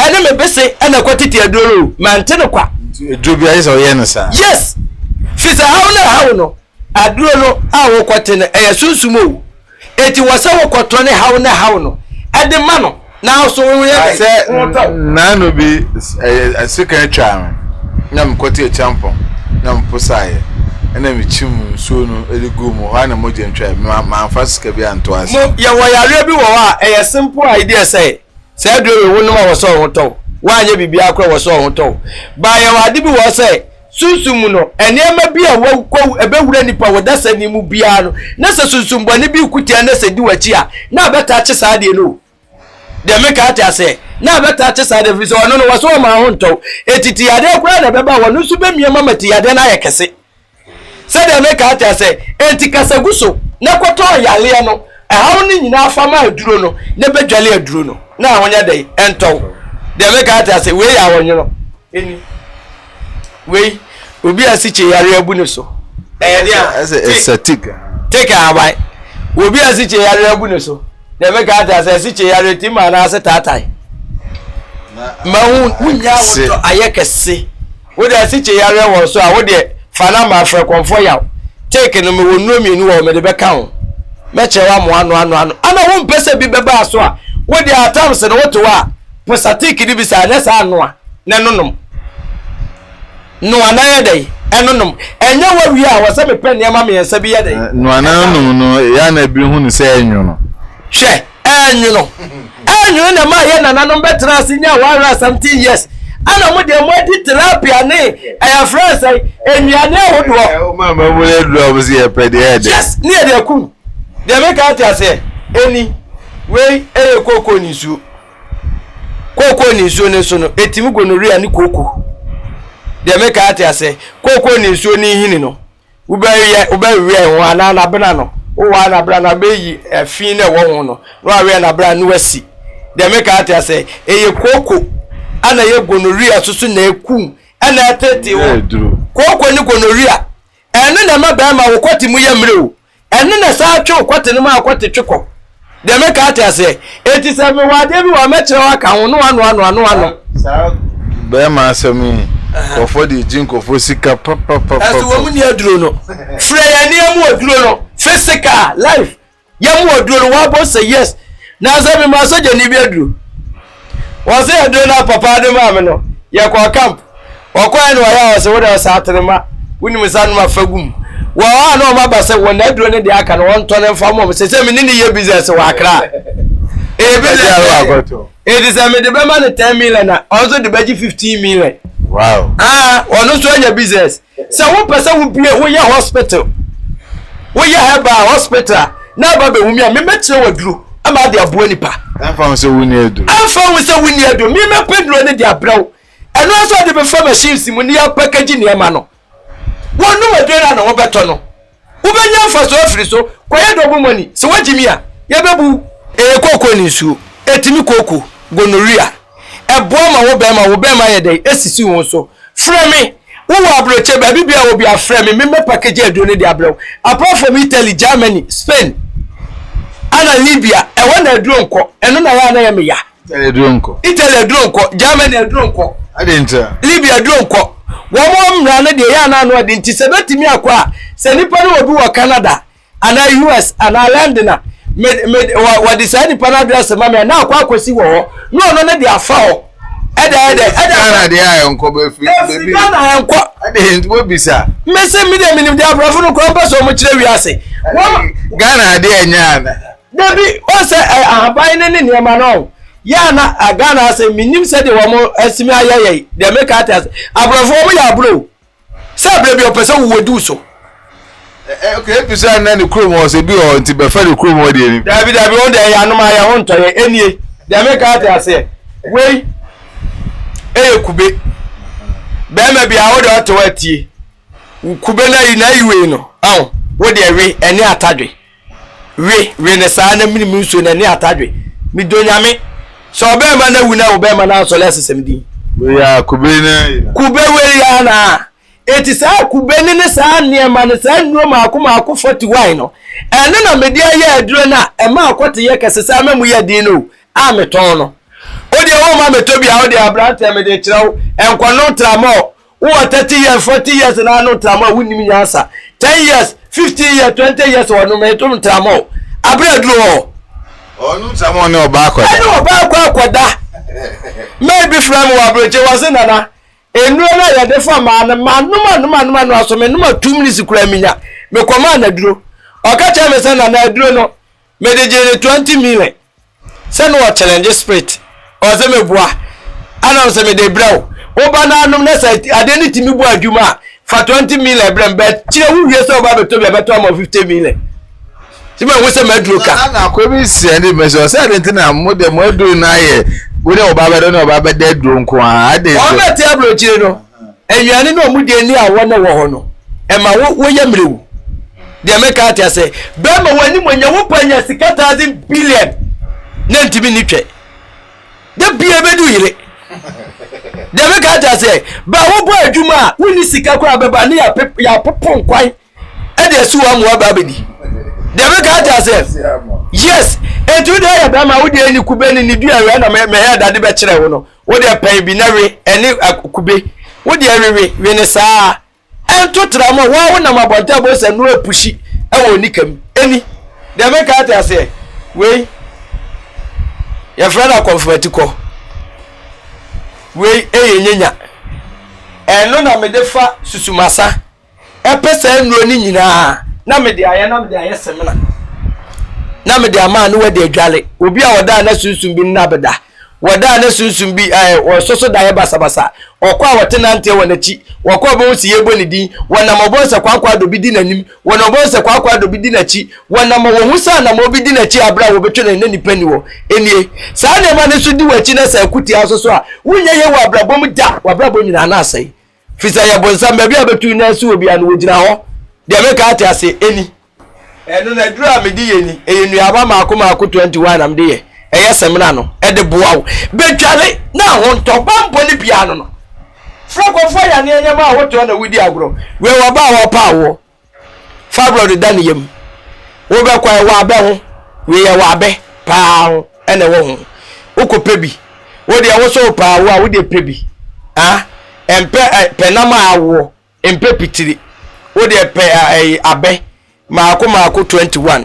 ene me bese ena kwatiti aduro mante ne kwa Drobia is o yen sa. yes fisa hawo no aduro no awo kwate ne sunsumo eti wasa wo kwato ne hawo no ade ma no na so wo ye Say na no bi secret charm. Nam kwati e champion. Nam posaye. Ena mi chim so no eligu mu ha na moje ntwa ma fasika bi anto ase. Mo ya wo yare bi wo a simple idea say do we no ma wo so ho to wa anya bibia akwa wo so ho to ba ya wa de bi wo say sunsumu no enema bi a wo ko ebewura nipa wo dasa ni mu bia no na se sunsumbo ne bi kutia na se di wachi a na beta che saa de no de me ka ta say na beta che saa de fi so no wo so ma ho to etiti ade kura na beba wo no su be miema mati ade na ye kese se de me ka ta say enti kasaguso na kwato yale no hawo ni nyina afama aduro no ne bedwale aduro no na ahonya dai ento de me ka ta say we ya wonyo eni we obi asiche yare abu ne so It's a tick. take away obi asiche yare abu ne so de me ka ta say asiche yare ti ma na ase tatai ma wunya wo ayekese wo de asiche yare wo so a wo de fana ma afre konfo ya take no me wonu mienu wo me de beka ho me chewa mo ano ana wo mpese bi beba so a wo de atam se no woto wa posatiki di bi sa na sa ano a na nonom no anaye dai enonom enya wa wi a wo se me pen ya ma me yensa bi ya dai no ananom no ya na bi hu ni se enyu no hwe enyu no enyu na ma ye nananom betra asinya 117 years ana mo de mo di therapy ne aya friends enuane hodo o ma wo le do obusi e pede head yes ni e de ku de make out ase eni we koko ni su ne so no etimi gonorrhea ni koko de make out ase koko ni su ni hini no ubaye ho ana na bena no o wa na bra na beyi afin na wo ho no wa we na bra no wasi de make out ase koko ana ye gonorrhea susu na ekum ana atete wo koko ni gonorrhea ene na ma ba ma wo kwati mu ye mre o ene na sa atwe kwati no ma kwati tweko de me ka ase eti se me wa de bi wa mekere wa ka ho no ano sa ba ma asemi kofo di jin kofo sika papa aso wo mu ni aduro no frɛ ya ni amu aduro no physical life ya mu aduro no wa bo say yes na se me ma so je ni bi aduro wọ́n sẹ́ ẹ̀dùn náà papa adé máa mi nọ yẹ kọ́ camp ọkọ ẹni wọ́n yà wọ́n sẹ́ wọ́n dẹ̀ ọ̀sẹ̀ àtẹnumá wọ́n ní mi sá numa fagum wọ́n wà náà wọ́n bá sẹ́ wọ́n náà ẹ̀dùn ní di aka ní wọ́n tọ́ ní nfa mọ́ mi sẹ́ mi ní ni yẹ business wọ́n akra èdè sẹ́ mi de bẹ́ẹ̀ ma ni 10 million na ọ̀nso de bẹ́ẹ̀ jí 15 million. Wow. Ọ̀nà sọ ẹ̀yẹ business sẹ́ wọ́n pẹ̀ sẹ́ wọ́n bie wọ́n yẹ hospital wọ́n yẹ herbal hospital náà bá bẹ̀ wọ́n mi à mi mẹ́tìrẹ́ wọ̀ dúró ama ade aboa nipa amfa so wuni edu mi me pedro ne dia brawo eno so de be fa machines mu ni ya package ne ma no wonu wadera na wo beto no wo benya fa so afiri so koye do bu mani se wagimi a ye bebu koko ni su etimi koko gonorrhea eboa ma wo be ma ye dai esisi won so frɛ me wo wa abroche ba bibia wo bia frɛ me me package edu ne dia brawo apart from Italy, Germany, Spain ana Libya e wona aduro nko eno na ya na ya me ya Italy aduro nko Germany aduro nko adenta Libya aduro nko wo mo mra na de ya na no de nti se betimi akwa se nipa no obi wo Canada ana US ana London wa decide nipa na address ma me na akwa akosi wo ho no na de afa ho eda na de ya nko be fi baby na ya nko adenta wo bisa mese mi de abrafo no ko mpa so mo kire wi ase Ghana de enya na Debi o se ahaban ne niema no ya na Ghana se minim se de wo mo asimi ayeye de make atas abrofo mo ya bro se abre bi opese wo du so okay pisa na ni krom o se bi o nti be fa ni krom o de ni David on de ya no ma ya ho ntoye enie de make atas we kube be ma bi a wo de oto atie kube na yiwe no aw wo de we eni atadwe we ne sa na minimu so na ni atadwe mi donyame so be ma na wu na wo be ma na so lesesem din we ya kube we ya na eti sa kube ne sa ne ma ne sa nuro ma akoma akọ 41 no ene na me dia ya aduro na e ma akote ye kese sa ma mu ya din no a meton no o de wo ma metobi a o de abrante me de kirewo enkono tramo wo 30 years 40 years na no tramo wunim nyansa 10 years 50 years 20 years wonu me to tramo abredro onu tramo ne oba akoda maybe from wa abreche wase nana enuro na ya de fa ma manuma no aso me numa 2 minutes kura minya me koma na duro okacha me se na duro no me de je 20 million se no challenge spirit o se me bua ana se me de brawo oba na anum na say ade ni timi bua adwuma fa 20 million brem bet chire wu wie so ba beto be beto am 50 million ti me wo se maduro ka na ko bi si ande me so say ade ntina mo de mo aduro na ye wo de oba be do na oba be de duro nko a ade o me te abro chire no enwane no mu de ni awo na wo ho no e ma wo ye mrewu de me ka tia say be ma wani mo nya wo panya sika 1000 billion na ntimi ni twe de bia be du yire de me ka tia say ba wo bo adwuma woni sika kwa beba ni ya popon kwan e de su wa mo ba be di de me ka tia say yes etu de ya ba ma wo de ni kube ni dua we na me ya dade be kire wo no wo de pan bi na we eni kube wo de we ne saa ento tramo wo na mabonta bo se no apushi e wo nikam eni de me ka ta se we ya frada comfort ko we nyenya eno na me defa susumasa epesa nro ni nyina na me de aye semina na me de ama no we de adwale obi a woda na sunsum bi na beda woda na sunsum bi ososo da ye basabasa okwa wotenante wonachi wokwa bo si yebo ni din wona mobonse kwakwa do bi di nanim wona mobonse kwakwa do bi di nachi wona mo husa na mo bi di nachi abra wo betwe na ni pani wo enie saa ne ma ne so di wachi na sa kuti asoso a wunye ye wo abra bom da wo abra bo nyina na asai fisa ye bonsa ba bi abetu na su obi an wo gina ho de me ka ate ase eni eno na dura me di ye ni eyenu aba maako 21 am de ye eye semina no e de boawo betwale na ho ntọba mpo ni piano no frako fo ya ne nyama a woto na wudi agro we wa ba wo pa wo fabro de daniyem wo be kwa wa be ho we ye wa be pa ho ene wo ho ukope bi wo de wo so pa wo a wo de pebi empe penama awo empe pitiri wo de pe abe maako 21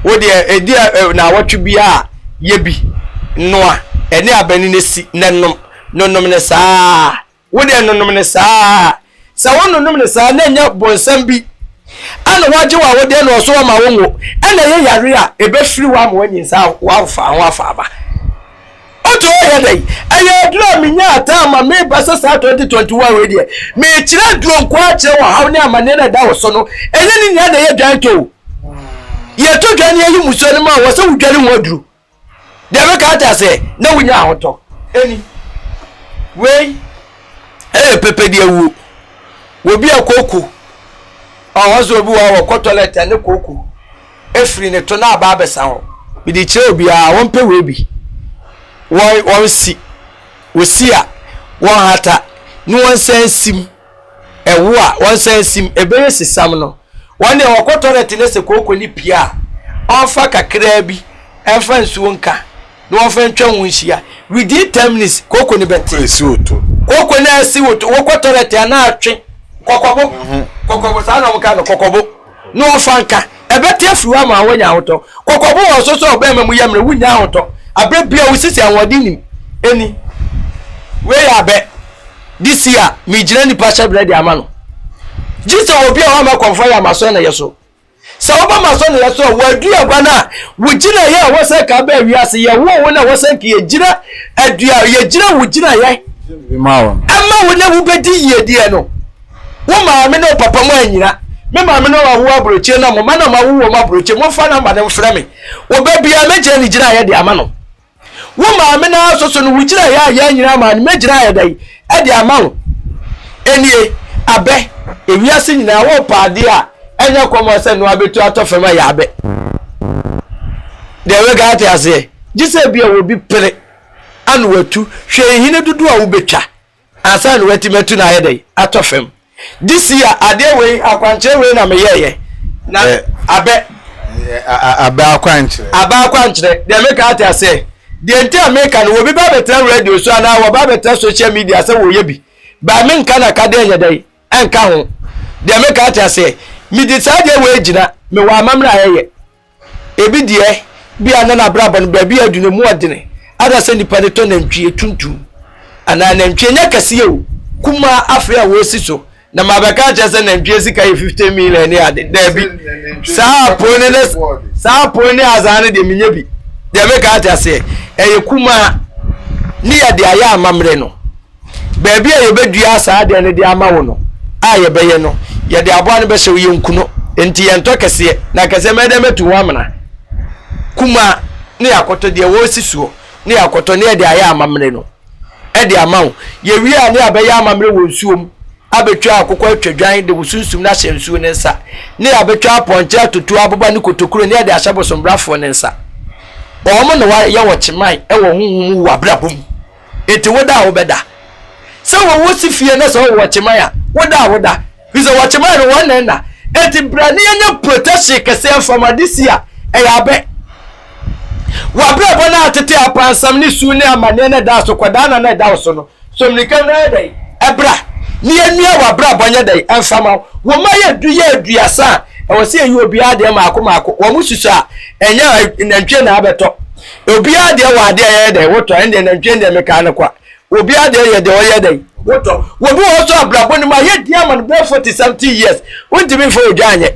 wo de edi na wotwe bi a yebi noa ene abani nesi nanom nonom ne saa wo de nonom ne saa sa wononom ne saa na nya bonsam bi ana waje wa wo de no so ma wonwo ana ye yare a ebefiri wa ma wanyin saa wa fa ba oto ye dai aye dro mi nya ata ma me basa saa 2021 we de me kira dro nko a kire wa hawo ne amane na da wo so no enye ni nya da ye dwanto ye to dwane ye muso ne ma wo se wudwane wo duru de be ka ta se na wunya ahoto eni we pepe de wu wo bi akoku awazo obi wa wo toilet ne koku efri ne to na aba abesa ho bi di kire obi a won pe we bi won si wosia won hata ni won sensim ewo a won sensim ebe sisam no won de wo toilet ne se koku ni pia onfa kakra bi enfa nsuo nka no won twa wonhia within 10 minutes koku ni bete esiwoto koku na esiwoto wo toilet na atwe kokobo sa na mka no kokobo no onfa nka ebete afuwa ma wonya hoto kokobo wo so so oba mamu yamre wonya hoto abre bia wo sisi anwodi nim eni we ya be this year mi jira ni pasha bread amano jisa obi a wa ma konfa ya maso na yeso sa oba maso na yeso wa dua bana wo jira ya wo se ka ba wiase ye wo na wo se ka ye jira adua ye jira wo jira ye mawo amma wo na wo bedi ye die no wo ma me no papa mo anyina me ma me no wa wo abroche na mo ma na ma wo mo abroche mo fa na ma ne mfra me wo ba bia me jira ni jira ye de amano wo ma me na so no wo jira ya anyina ma me jira ye dai e de amano enie abe ewiase nyina wo paade a enya komo se no abetu atofema ya abe de we ga ta ase gise bia wo bi pere anu watu hwe hine dudu a wo betwa asa no wati metu na ye dai atofem this year ade we akwanche we na me yeye na abe akwanche de me ka ta ase de enti America no wo bi ba betra radio so ana wo ba betra social media se wo ye bi ba me nka na ka de nya dai enka ho de me ka ta ase mi di sade we gina me wa mamra yeye ebi die bia na brabo no ba bia adune mu odene ada se nipa de to na ntwie tuntum ana na ntwie nya kase o kuma afria wo si so na mabeka cha se na ntwie sika 50 million ni ade da bi saa pone azane de minye bi de me ka ta se eye kuma ni ya de aya amamre no ba bia ye bedua saa de ne de ama wo no a ye beye no ye de aboa ne be hye ye nkuno enti ye nto kase na kase me de metu ho amana kuma ne yakoto de wo sisuo ne yakoto ne de aya amamre no e de amawo ye wi a ne abaye amamre wo nsuom abetwa akokọ atwadwan de wusunsum na hye nsuo ne nsa ne abetwa aponche atotu aboba ne kotokuro ne de ahyabosombrafo ne nsa omo ne wa ye wo chiman e wo honhom wo abrabom eti woda wo beda se wo wosifie ne so wo chiman a woda bizo wo chiman no won na eti brani nya protection kese from this year e ya be wa bra bona atete apansam ni su ne amane na da so kwada na da so no so mnika na dai ebra ni enua wa bra bonya dai enfama wo maye duye aduasa e wo se yi obi ade maako wo mususu a enya nantwe na abeto obi ade wa ade ye dai woto ende nantwe ende meka na kwa obi ade ye de wo ye dai woto wo bi wo so abrabo ni ma ye dia man be 40 something years wonti mi fo odwanye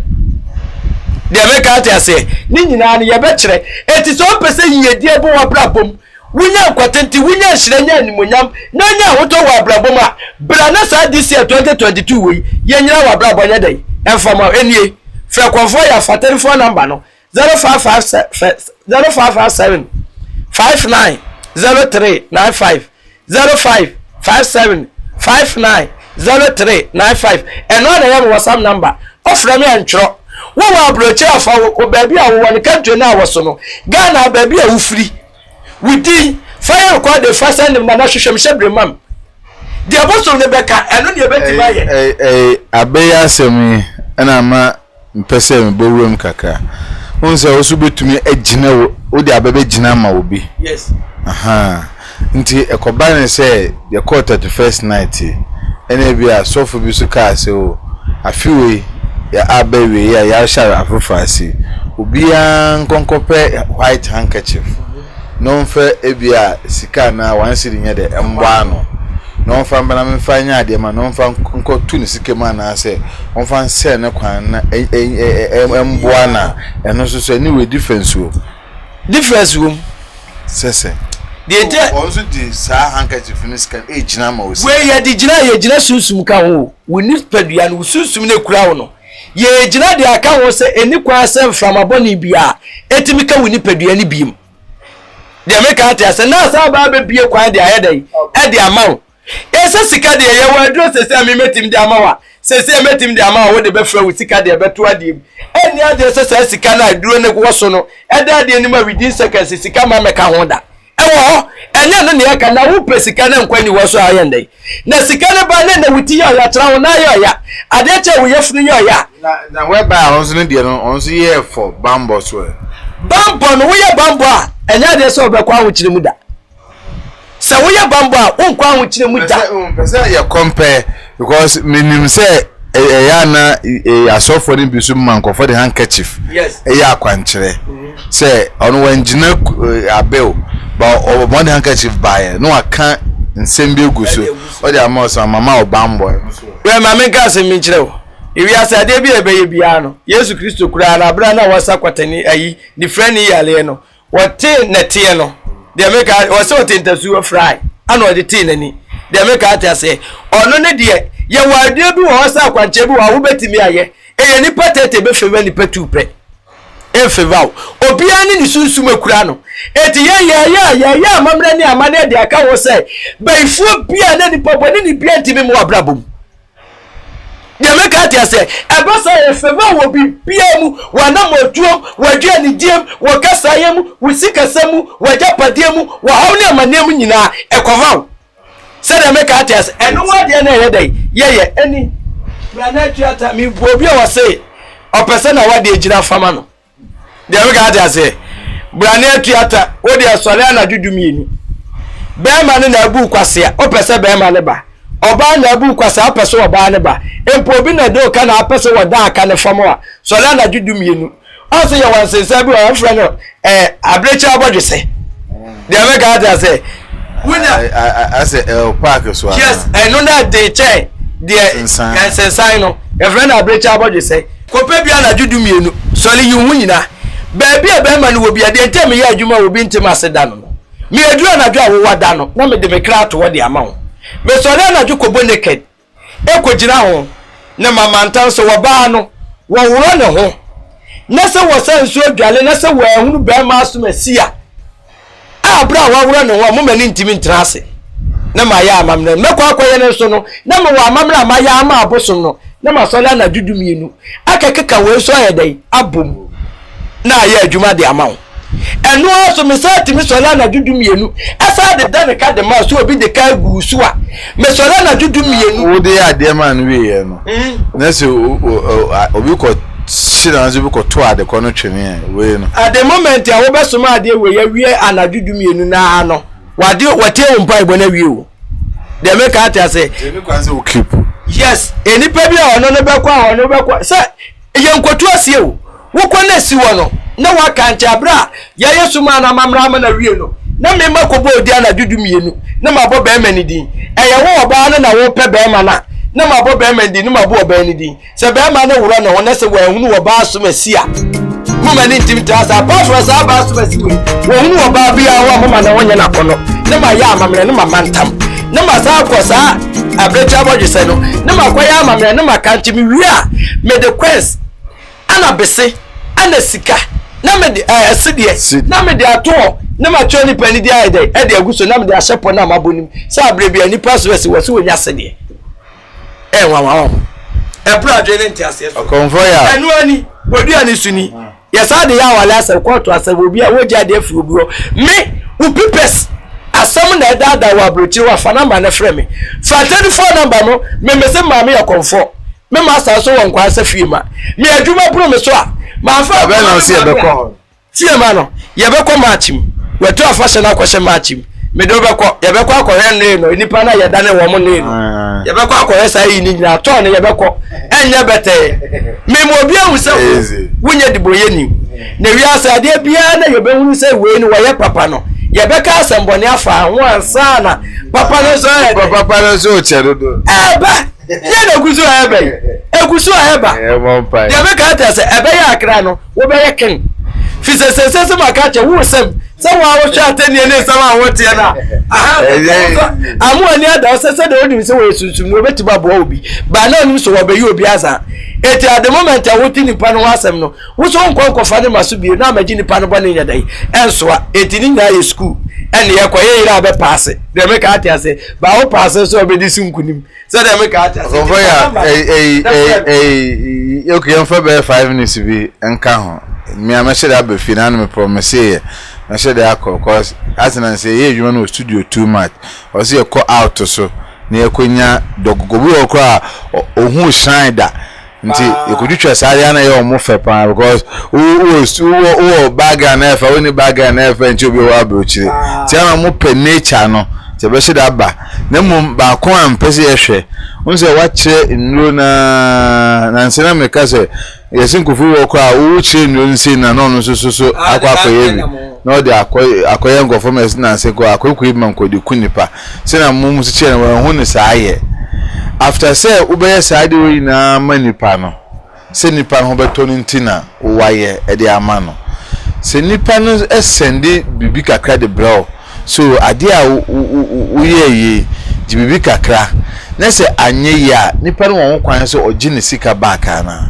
de meka ate ase ni nyina ne ye be kire eti so pese yiye die bo wa brabom wunya kwatenti wunya shiranya animonyam na nya woto wa brabom a bra na sa this year 2022 we ye nyira wa brabom nya dai enfama enie fe konfo ya fa telephone number no 0557 590395 0557 590395 eno na ya WhatsApp number ofra me antro wo wa broche afa wo baby a wo ne country na wo so no Ghana baby a wo free within fire call the first and na hwehwem shebre mam de aboso ne beka eno ne betima ye abeya asemi na ma mpese me bowuram kaka unse wo so betumi agina wo de abebe gina ma obi yes aha nti ekoba ne se the quarter to first night ene bia sofo bi so ka se o afiwe ya abewe ya sha afufasi obia nkonkope white handkerchief no mfa ebia sika na wansiri nya de emboa no no mfa mbana mfa nya de ma no mfa nkotu ne sika ma na se mfa nse ne kwan na emboa na eno so ni we difference wo sese de te onzo di sa handkerchief ni sika ejina ma wo we ye di gina susum ka ho we ni padua no susum ne kura wo no ye gina de aka wo se eni kwa se framaboni bia etimi ka we ni padua ni biem de make ate ase na sa ba be bie kwa de ayedai e de amawo ese sika de ye wa dro se se metim de amawa se metim de amawa wo de be fra wo sika de be to ade eni ade se sika na duro ne wo so no e da de ni ma within seconds sika ma meka ho da e wo enya no ne ya ka na wo pe sika na nkwa ni wo so ayendai na sika ne ba ne na wuti ya tra wo na ya ade che wo ye funu ya na we ba onzo ne de no onzo ye for bambo so bambo no wo ye bambo a enya de so be kwa ho kire mu da se wo ye bambo a wo kwa ho kire mu da pese ye compare because minim say ya na asofo ni bisu mankofo de handkerchief yes ya kwankire say onu wanjina abel ba o de handkerchief bae no aka nsembe guso o de amoso mama o bambo we mama nka se mi kire wo iwi asade bi ebe ye bia no Yesu Kristo kura na bra na wasa kwatani ayi di friend yale no wote netie no de meka wose wote ntasu fry ana ode tea nani de meka ate ase ono ne de ye wade bi wo wasa kwanche bi wo betimi aye eye ni patete be fewe ni petupe e fewa obi ani ni sunsu makura no eti ye amamra ni amane de aka wo se baifu bia na ni poboni ni bia ntimi mo abrabom de meka ate ase ebasa ye fewa wo bi bia mu wana motuom wadua ni diem wo kasa yem wo sikasam wo japadiem wo hawne amanem nyina ekova se de meka ate ase eno wade na ye dai ye eni brana tuata mi obi o wase opese na wade ejira fama no de meka ate ase brana tuata wo de asore na dudumienu be ma ne na abu kwase a opese be ma ne ba oba na abu kwasa apese oba ne ba empo obi na do ka na apese woda aka ne famo a so la na dudumienu ase ye wansensa bi wa fra no abrecha abodwese de meka ate ase as a park so yes eno na de che de kansensa no e fra na abrecha abodwese kope bia na dudumienu so le yiwu nyina ba bia be ma no obi ade ntem ye adwuma obi ntem aseda no me adura na dwa wo wada no na me de me kra to wo de ama wo me so le na dwo bo naked e ko gina ho na mama ntan so wo ba no wo woro ne ho na se wo sanso adwale na se wo ehunu ba ma so masia abra wo woro ne ho mo mani ntimi ntrase na ma ya amamna me kwa akoye ne so no na me wo amamna ma ya ama aboso no na ma so le na dudumienu akekeka we so ayedai abom na ya adwuma de ama wo eno aso me sati me so le na dudumienu asa de dan ka de ma so obi de ka gu so a me so le na dudumienu wo de ade ma no we ye no na se obi ko shida nzo bi ko to ade ko no twene we no at the moment a wo besoma ade we ya wie anadwudu mienu na no wade wate umpa ibo na wie o de make ata say emi kwanse o keep yes enipa bi a ono no bekwa say ye nkotu asie o wo ko na si wo no na wa kancha bra ya yesuma na mamra ma na wie no na me makobo odi anadwudu mienu na mabo be ma ni din eye wo oba na wo pe be ma na mabo be ma din na mabo oba ni din se be ma na wuro na wona se wa hunu wo ba so masia mama ni ntim tasa pastor sa ba so masia wo hunu wo ba bia wo mama na wonya na kono na ma ya amamre na mama ntam na ma sa ko sa abrecha bodwese no na ma kwa ya amamre na ma kanti mi wi a me the quest ana bese ana sika na me de asidie na me de ato na ma choni pani dia ide e de aguso na me de ahyepo na mabonim sa abrebia ni pastor se wo se wonya sede wa e bra dwene ntiase so konfo ya enu ani bodua ni suni yesa de ya wala asa kwatu asa obi a woja de afi obi me u pipes asam na dada wa brochi wa fa number na frɛ me fa telephone number no me mese ma me ya konfo me ma sa so won kwa asa fi ma me adwuma pro me so a ma fa be na se be ko tie ma no ye be ko matchim wetu afashe na kwahye matchim me do be ko ye be ko akɔhɛ ne no nipa na ye dane wo mo ne no ye be ko akɔhɛ sa yi ni nyina to ne ye be ko enye bete me mo obi awu se wunye diboye ni na wi asa de bia na ye be hunu se we ni wo ye papa no ye be ka asembone afa ho ansa na papa no so papa no so chedodo eba ye na gusu egusu eba ye be ka ta se ebe ya akra no wo be ye ken fi se maka che wo sem se wa wo twa tani ne sama wo tie na aha amu ani ada se de odim se wo sunsun wo beti ba bo obi ba na onim so wo be yi obi asa eti at the moment a wo ti nipa no asem no wo so nkonko fa ne maso bi na amagi nipa no bo ne nya dai ensoa eti ni nya ye school ene ye koye ira be pass de me ka atia se ba wo pass so be disi nkunim se de me ka atia se konfo ya okay on for be 5 minutes bi enka ho me amashede abefi na me promise ye na shede akọ because as na say ye adwuma no studio too much o say call out so na ekonya dogogobu okra ohun shine da nti ekudutwa sare na ye omo fe pa because o bag na efa oni bag na efa nti obi wa brochire ti na mo pe nature no te be shede aba na mo ba ko ampese ye hwe unse wa kire nro na nsena me ka se yesin kufu wo kwa wo kire nro nsi na no no so akwa akoye bi no de akoye ngofo me na nse ko akoye man ko de kunipa se na mo mu kire na wo hu ne saaye after say ubeye saade we na manipa no se nipa no beto ntina waye e de ama no se nipa no esende bibi kakra de bro so ade a uyeye di bibi kakra na se anye ya nipa no won kwan so ogi ne sika back na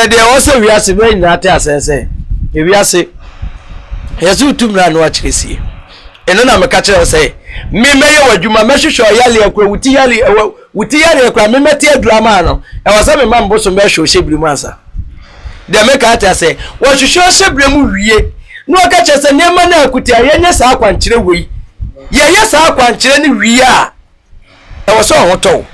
de wo se wiase be nyina ate asense e wiase yesu tumra no akirisi eno na meka kire se me meye wadwuma mehwehwe oyale akwa wuti yale akwa me meti adurama no e wasa me mambo so me hwe ohyebirimu ansa de meka ate ase wo hwehwe ohyebirimu wie no aka kire se nema na akuti ayenye sa akwankire wei ye sa akwankire ni wie a e wo so hoto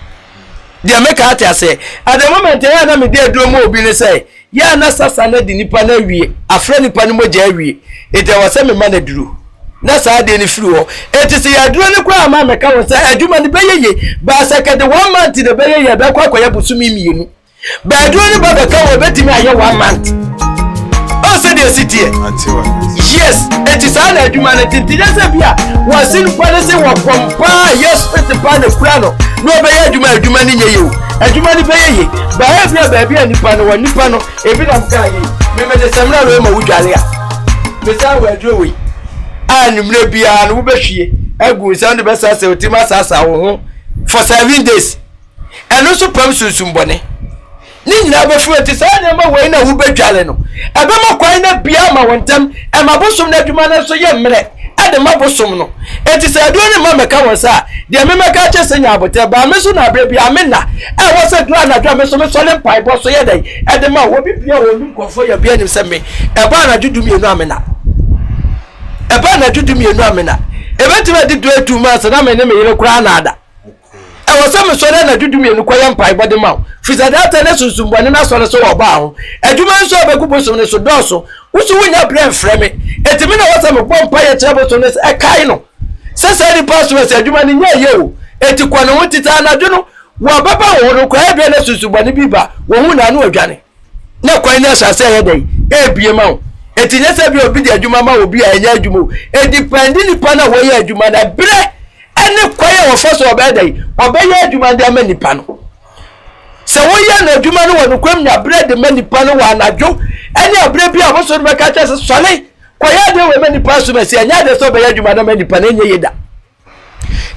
de meka ate ase at the moment ya na me de adurama obi ne se ya na sasa na di nipa na wie afra nipa no moja wie e de wasa me ma na duru na sa de ni firi ho etisi ya duro ni kwa ma meka wo sa adwuma ni beyeye ba second 1 month de beyeye be kwa ya busumi mienu ba duro ni ba be ka wo betimi aye 1 month o se de city yes etisi ana adwuma na tintinja se bia wo sin kwale se wo pompa yes pete pa ne plano no beye adwuma ni nyeye o adwuma ni beyeye ba ya bia ba bia nipa no wa nipa no ebi na mka ye me de samra ro ma wudwale a me sa wa duro we anumre bia no behwie agu sound be sasa otima sasa wo ho for 7 days eno so pam susum bone ni nyina be fu eti sa na ma we na wo bedwale no ebe ma kwan na bia ma wontam e ma bosom na adwuma na so ye mre ade ma bosom no eti sa do ni ma meka won sa de me meka che senya abote ba me so na bre bia me na e wo se dra na dra me so le pai bo so ye dai ede ma wo bi bia wo lu nkofo ya bia ni se me e ba na dudum ye no amena eba na dudum ye no amena ebe ti ba di do 2 months na me ne me yire kura na ada e wasam so na dudum yenu kwaya mpai bode ma fisa data na sunsumbone na so so oba ho adwuma nso abagubo so ne so doso wusu wunya brand frame etimi na wasam bompa ye chebo so ne e kai no sasa di pastor se adwuma ni nya ye o eti kwa no tita na dwunu wo baba wo no kwa ebia na sunsumbone biba wo hu na no adwane na kwa ni asase ye dai ebie ma o eti nyese bi obi di adwuma ma obi a enya adwuma e depend ni pa na wo ye adwuma na bre ene kwaye wo foso obedai obeye adwuma de ama nipa no se wo ye na adwuma no wo no kwam nya bread ma nipa no wa anadwo ene abre bi a wo so no ka cha se sole kwaye de we ma nipa so ma se anya de so obeye adwuma na ma nipa na enye yeda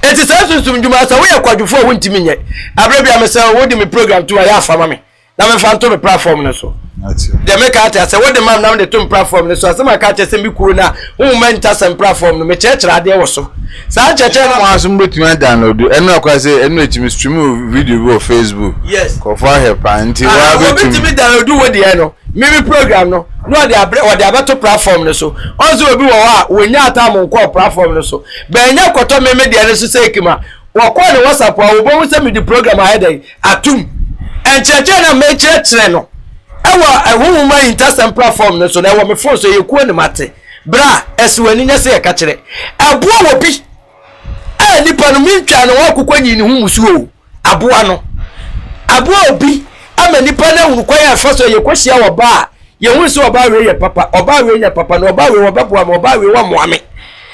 eti se susum dwuma sa wo ye kwadwofo wo ntimi nye abre bi a me se wo di me program to ya afama me na me fa nto me platform no so de me ka ta se wo de mam na me de to platform no so asema ka cha se mi kuru na wo menta se platform no me chechira ade wo so sa cheche na wasu mbetumi download enu akwa se enu etimi stream video go Facebook yes ko fa help anti wa betimi download wo de no mimi program no no de abeto platform no so onzo obi wo wa wonya ata mo nko platform no so be nya koto meme de no so sekima wo ko ne WhatsApp wa wo bo se mi di program ahead atum encheche na me cheche no ewa ehunhuma interest platform no so na wo me phone so ye ku ne mate bra eswani nya se ye ka kire aboa wo bi nipa no mintwa no wakukwa nyini hu musuo aboa no aboa obi ama nipa na hu kwa ya faso ye kwhia wo ba ye hu se oba we ye papa oba we nya papa no oba we wo baboa ma oba we wo moame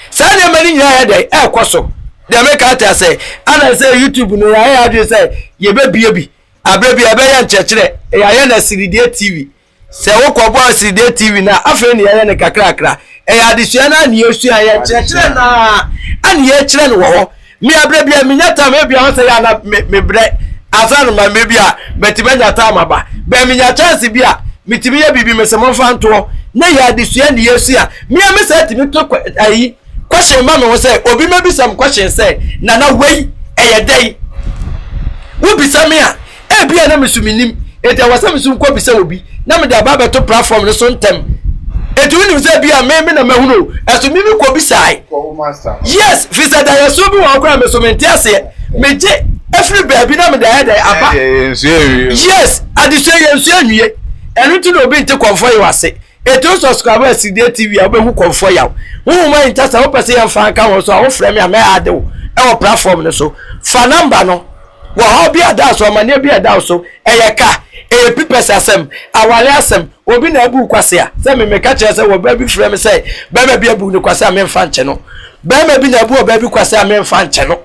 sa na mani nya ya dai ekoso de me ka ta say ana say YouTube no ya ya de say ye be bie bi abre bi abe ya nchechire ya ya na Siridia TV se wo ko bo Siridia TV na afa ni ya ne kakrakra ya adisua na ni esu ya nchechire na ani ye kire no wo mi abre bia mi nyata me bia ho se ya na me bre azan ma me bia betime nyata amaba be mi nya chance bia mitimi ye bibi me se mo fa nto na ya adisua ni yesu ya mi am se timi to ayi question ma me wo se obi me bi sam question se na wei eye dai wo bi sam ya e bia na mesuminim e de wasam sum ko bi se obi na me de aba to platform no so ntem etu ni se bia me na mahuno esu mi ko bi sai yes visa da yeso bi wa kwa me so menti ase meje every baby na me da aba yes adise yensu anwie enu tu no bi nte konfo yi wase etu subscribe Siridia TV abehu konfo yawo hu ma intasa wo pese yan fa kan wo so wo frame ya me ade wo e wo platform no so fa number no wo ha bi ada so ma ne bi ada so eyeka e pipes asem awale asem obi na abu kwase a se me ka kire se wo ba bi frame se ba bi abu ni kwase a me mfa nche no ba bi na abu ba bi kwase a me mfa nche no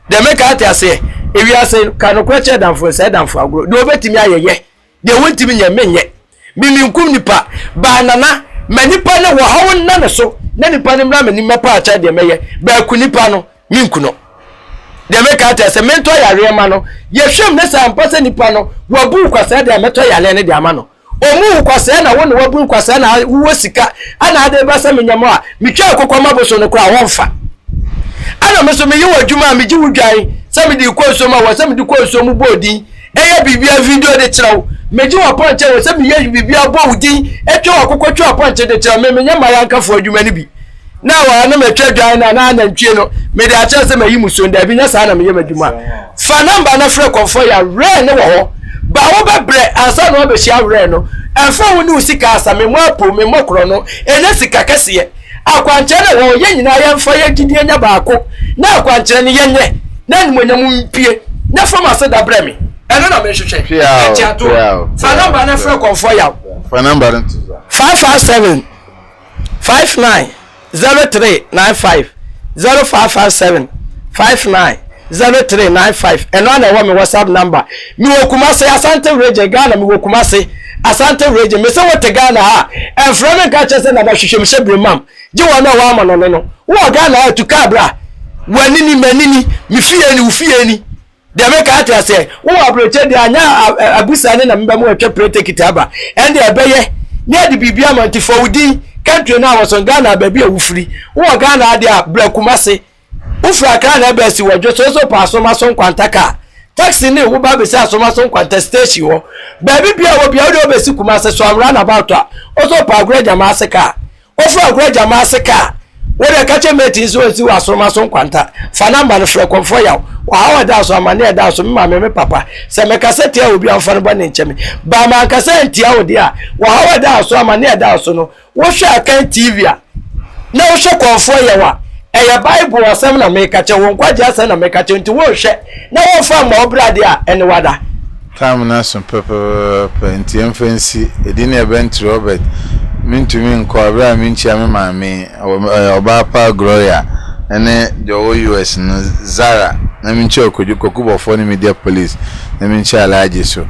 de me ka ate ase ewi ase ka no kwa che danfo se danfo agro de obetimi ayeye de wontimi nya menye miminku nipa ba nana manipa ne wo hawo na ne so na nipa ne mra mani mapa acha de meye ba ku nipa no minku no de me ka ate se mento yare ma no ye hwem ne sa mpase nipa no wabu kwase de meto yare ne de ama no omu kwase na wo ne wabu kwase na wo sika ana ade ba se menyamo a mitwa kokoma boso ne kura wonfa ana meso me yewa dwuma me ji wudwan se me di ko so ma wo se me di ko so mu bodi eye bibia video de kirawo meji wa ponche wo se me ye bibia bo wudin etwa akokko twa ponche de kirawo me menya ma yankafo adwuma ne bi na wa na metwa dwan na ntwie no me de acha se me yi musonda bi nya sa na me ye madwuma fa number na frɛ konfo ya re ne wo ho ba wo bebre asa no be hia re no enfa wo ni usika asa me mo apo me mokro no enya sika kese akwanche ne wo ye nyina ye mfa ye gidi enya baako na akwanche ne ye nye na ni monyam mpie na fama se da bre me eno na me hwehwe etia to fa number na frɛ konfo ya fa number 557 59 0395 0557 59 0395 eno na wo me WhatsApp number mi wo Kumase Asante Region Ghana mi wo Kumase Asante Region me se wo te Ghana ha enfro me ka chese na ba hwehwe me hye bremam je wo na wa ma no wo Ghana tu kabra wanini manini mi fie ni ufie ni de me ka ate ase wo abroche de anya abusa ne na mba mo atwa prete kitaba ende ebeye ne de bibia manti fowudi country na was Ghana baby awufri wo Ghana ade a bra Kumase ufra ka na be si wadwo so pa so ma so nkwantaka taxi ne wo ba be si so ma so nkwanta station wo baby bia wo bia wo be si Kumase so amra na about a o so pa agreja ma seka ofra agreja ma seka wo de ka che meti so si wa so ma so nkwanta fa number no frɛ konfo ya wa da so amane da so me ma me papa se me kasa tia obi amfa no ba ne nche me ba ma kasa ntia wo dia wa da so amane da so no wo hwe akan TV a na wo hwe konfo ye wa eye Bible asem na me ka che won kwaje asem na me ka che nti wo hwe na wo fa ma obrade a ene wada time na so pepe nti emfancy edini event Robert mintumi nko abra minchi ame maame oba pa Gloria ene jo US no Zara na minchi okubo for ni media police na minchi alaje so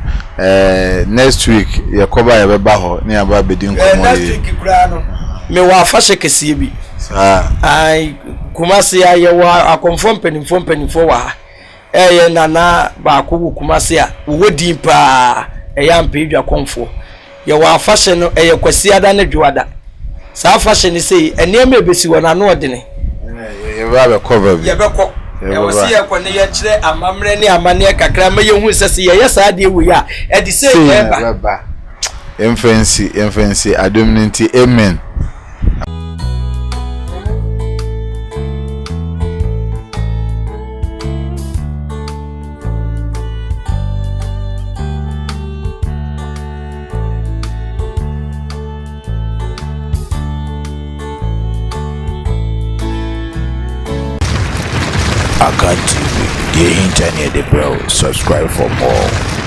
next week yakoba ya beba ho ni aba bedin ko mo next week kura no me wa fashe kesi bi ai kumasi ya ye wa akonfo mpanimfo wa eye nana ba ko kumasi a wo din pa eya mpedwa konfo ye wa fashe no eye kwasi ada na dwada sa fashe ni sei enema ebesi wona no odene ye ba be cover bi ye be ko ye wasi ye ko ne ye kire amamre ni amane kakra ma ye hu sese ye yesa de wu ya e di sei ye ba emfancy adomninti amen. Akan TV, the internet, the bro. Subscribe for more.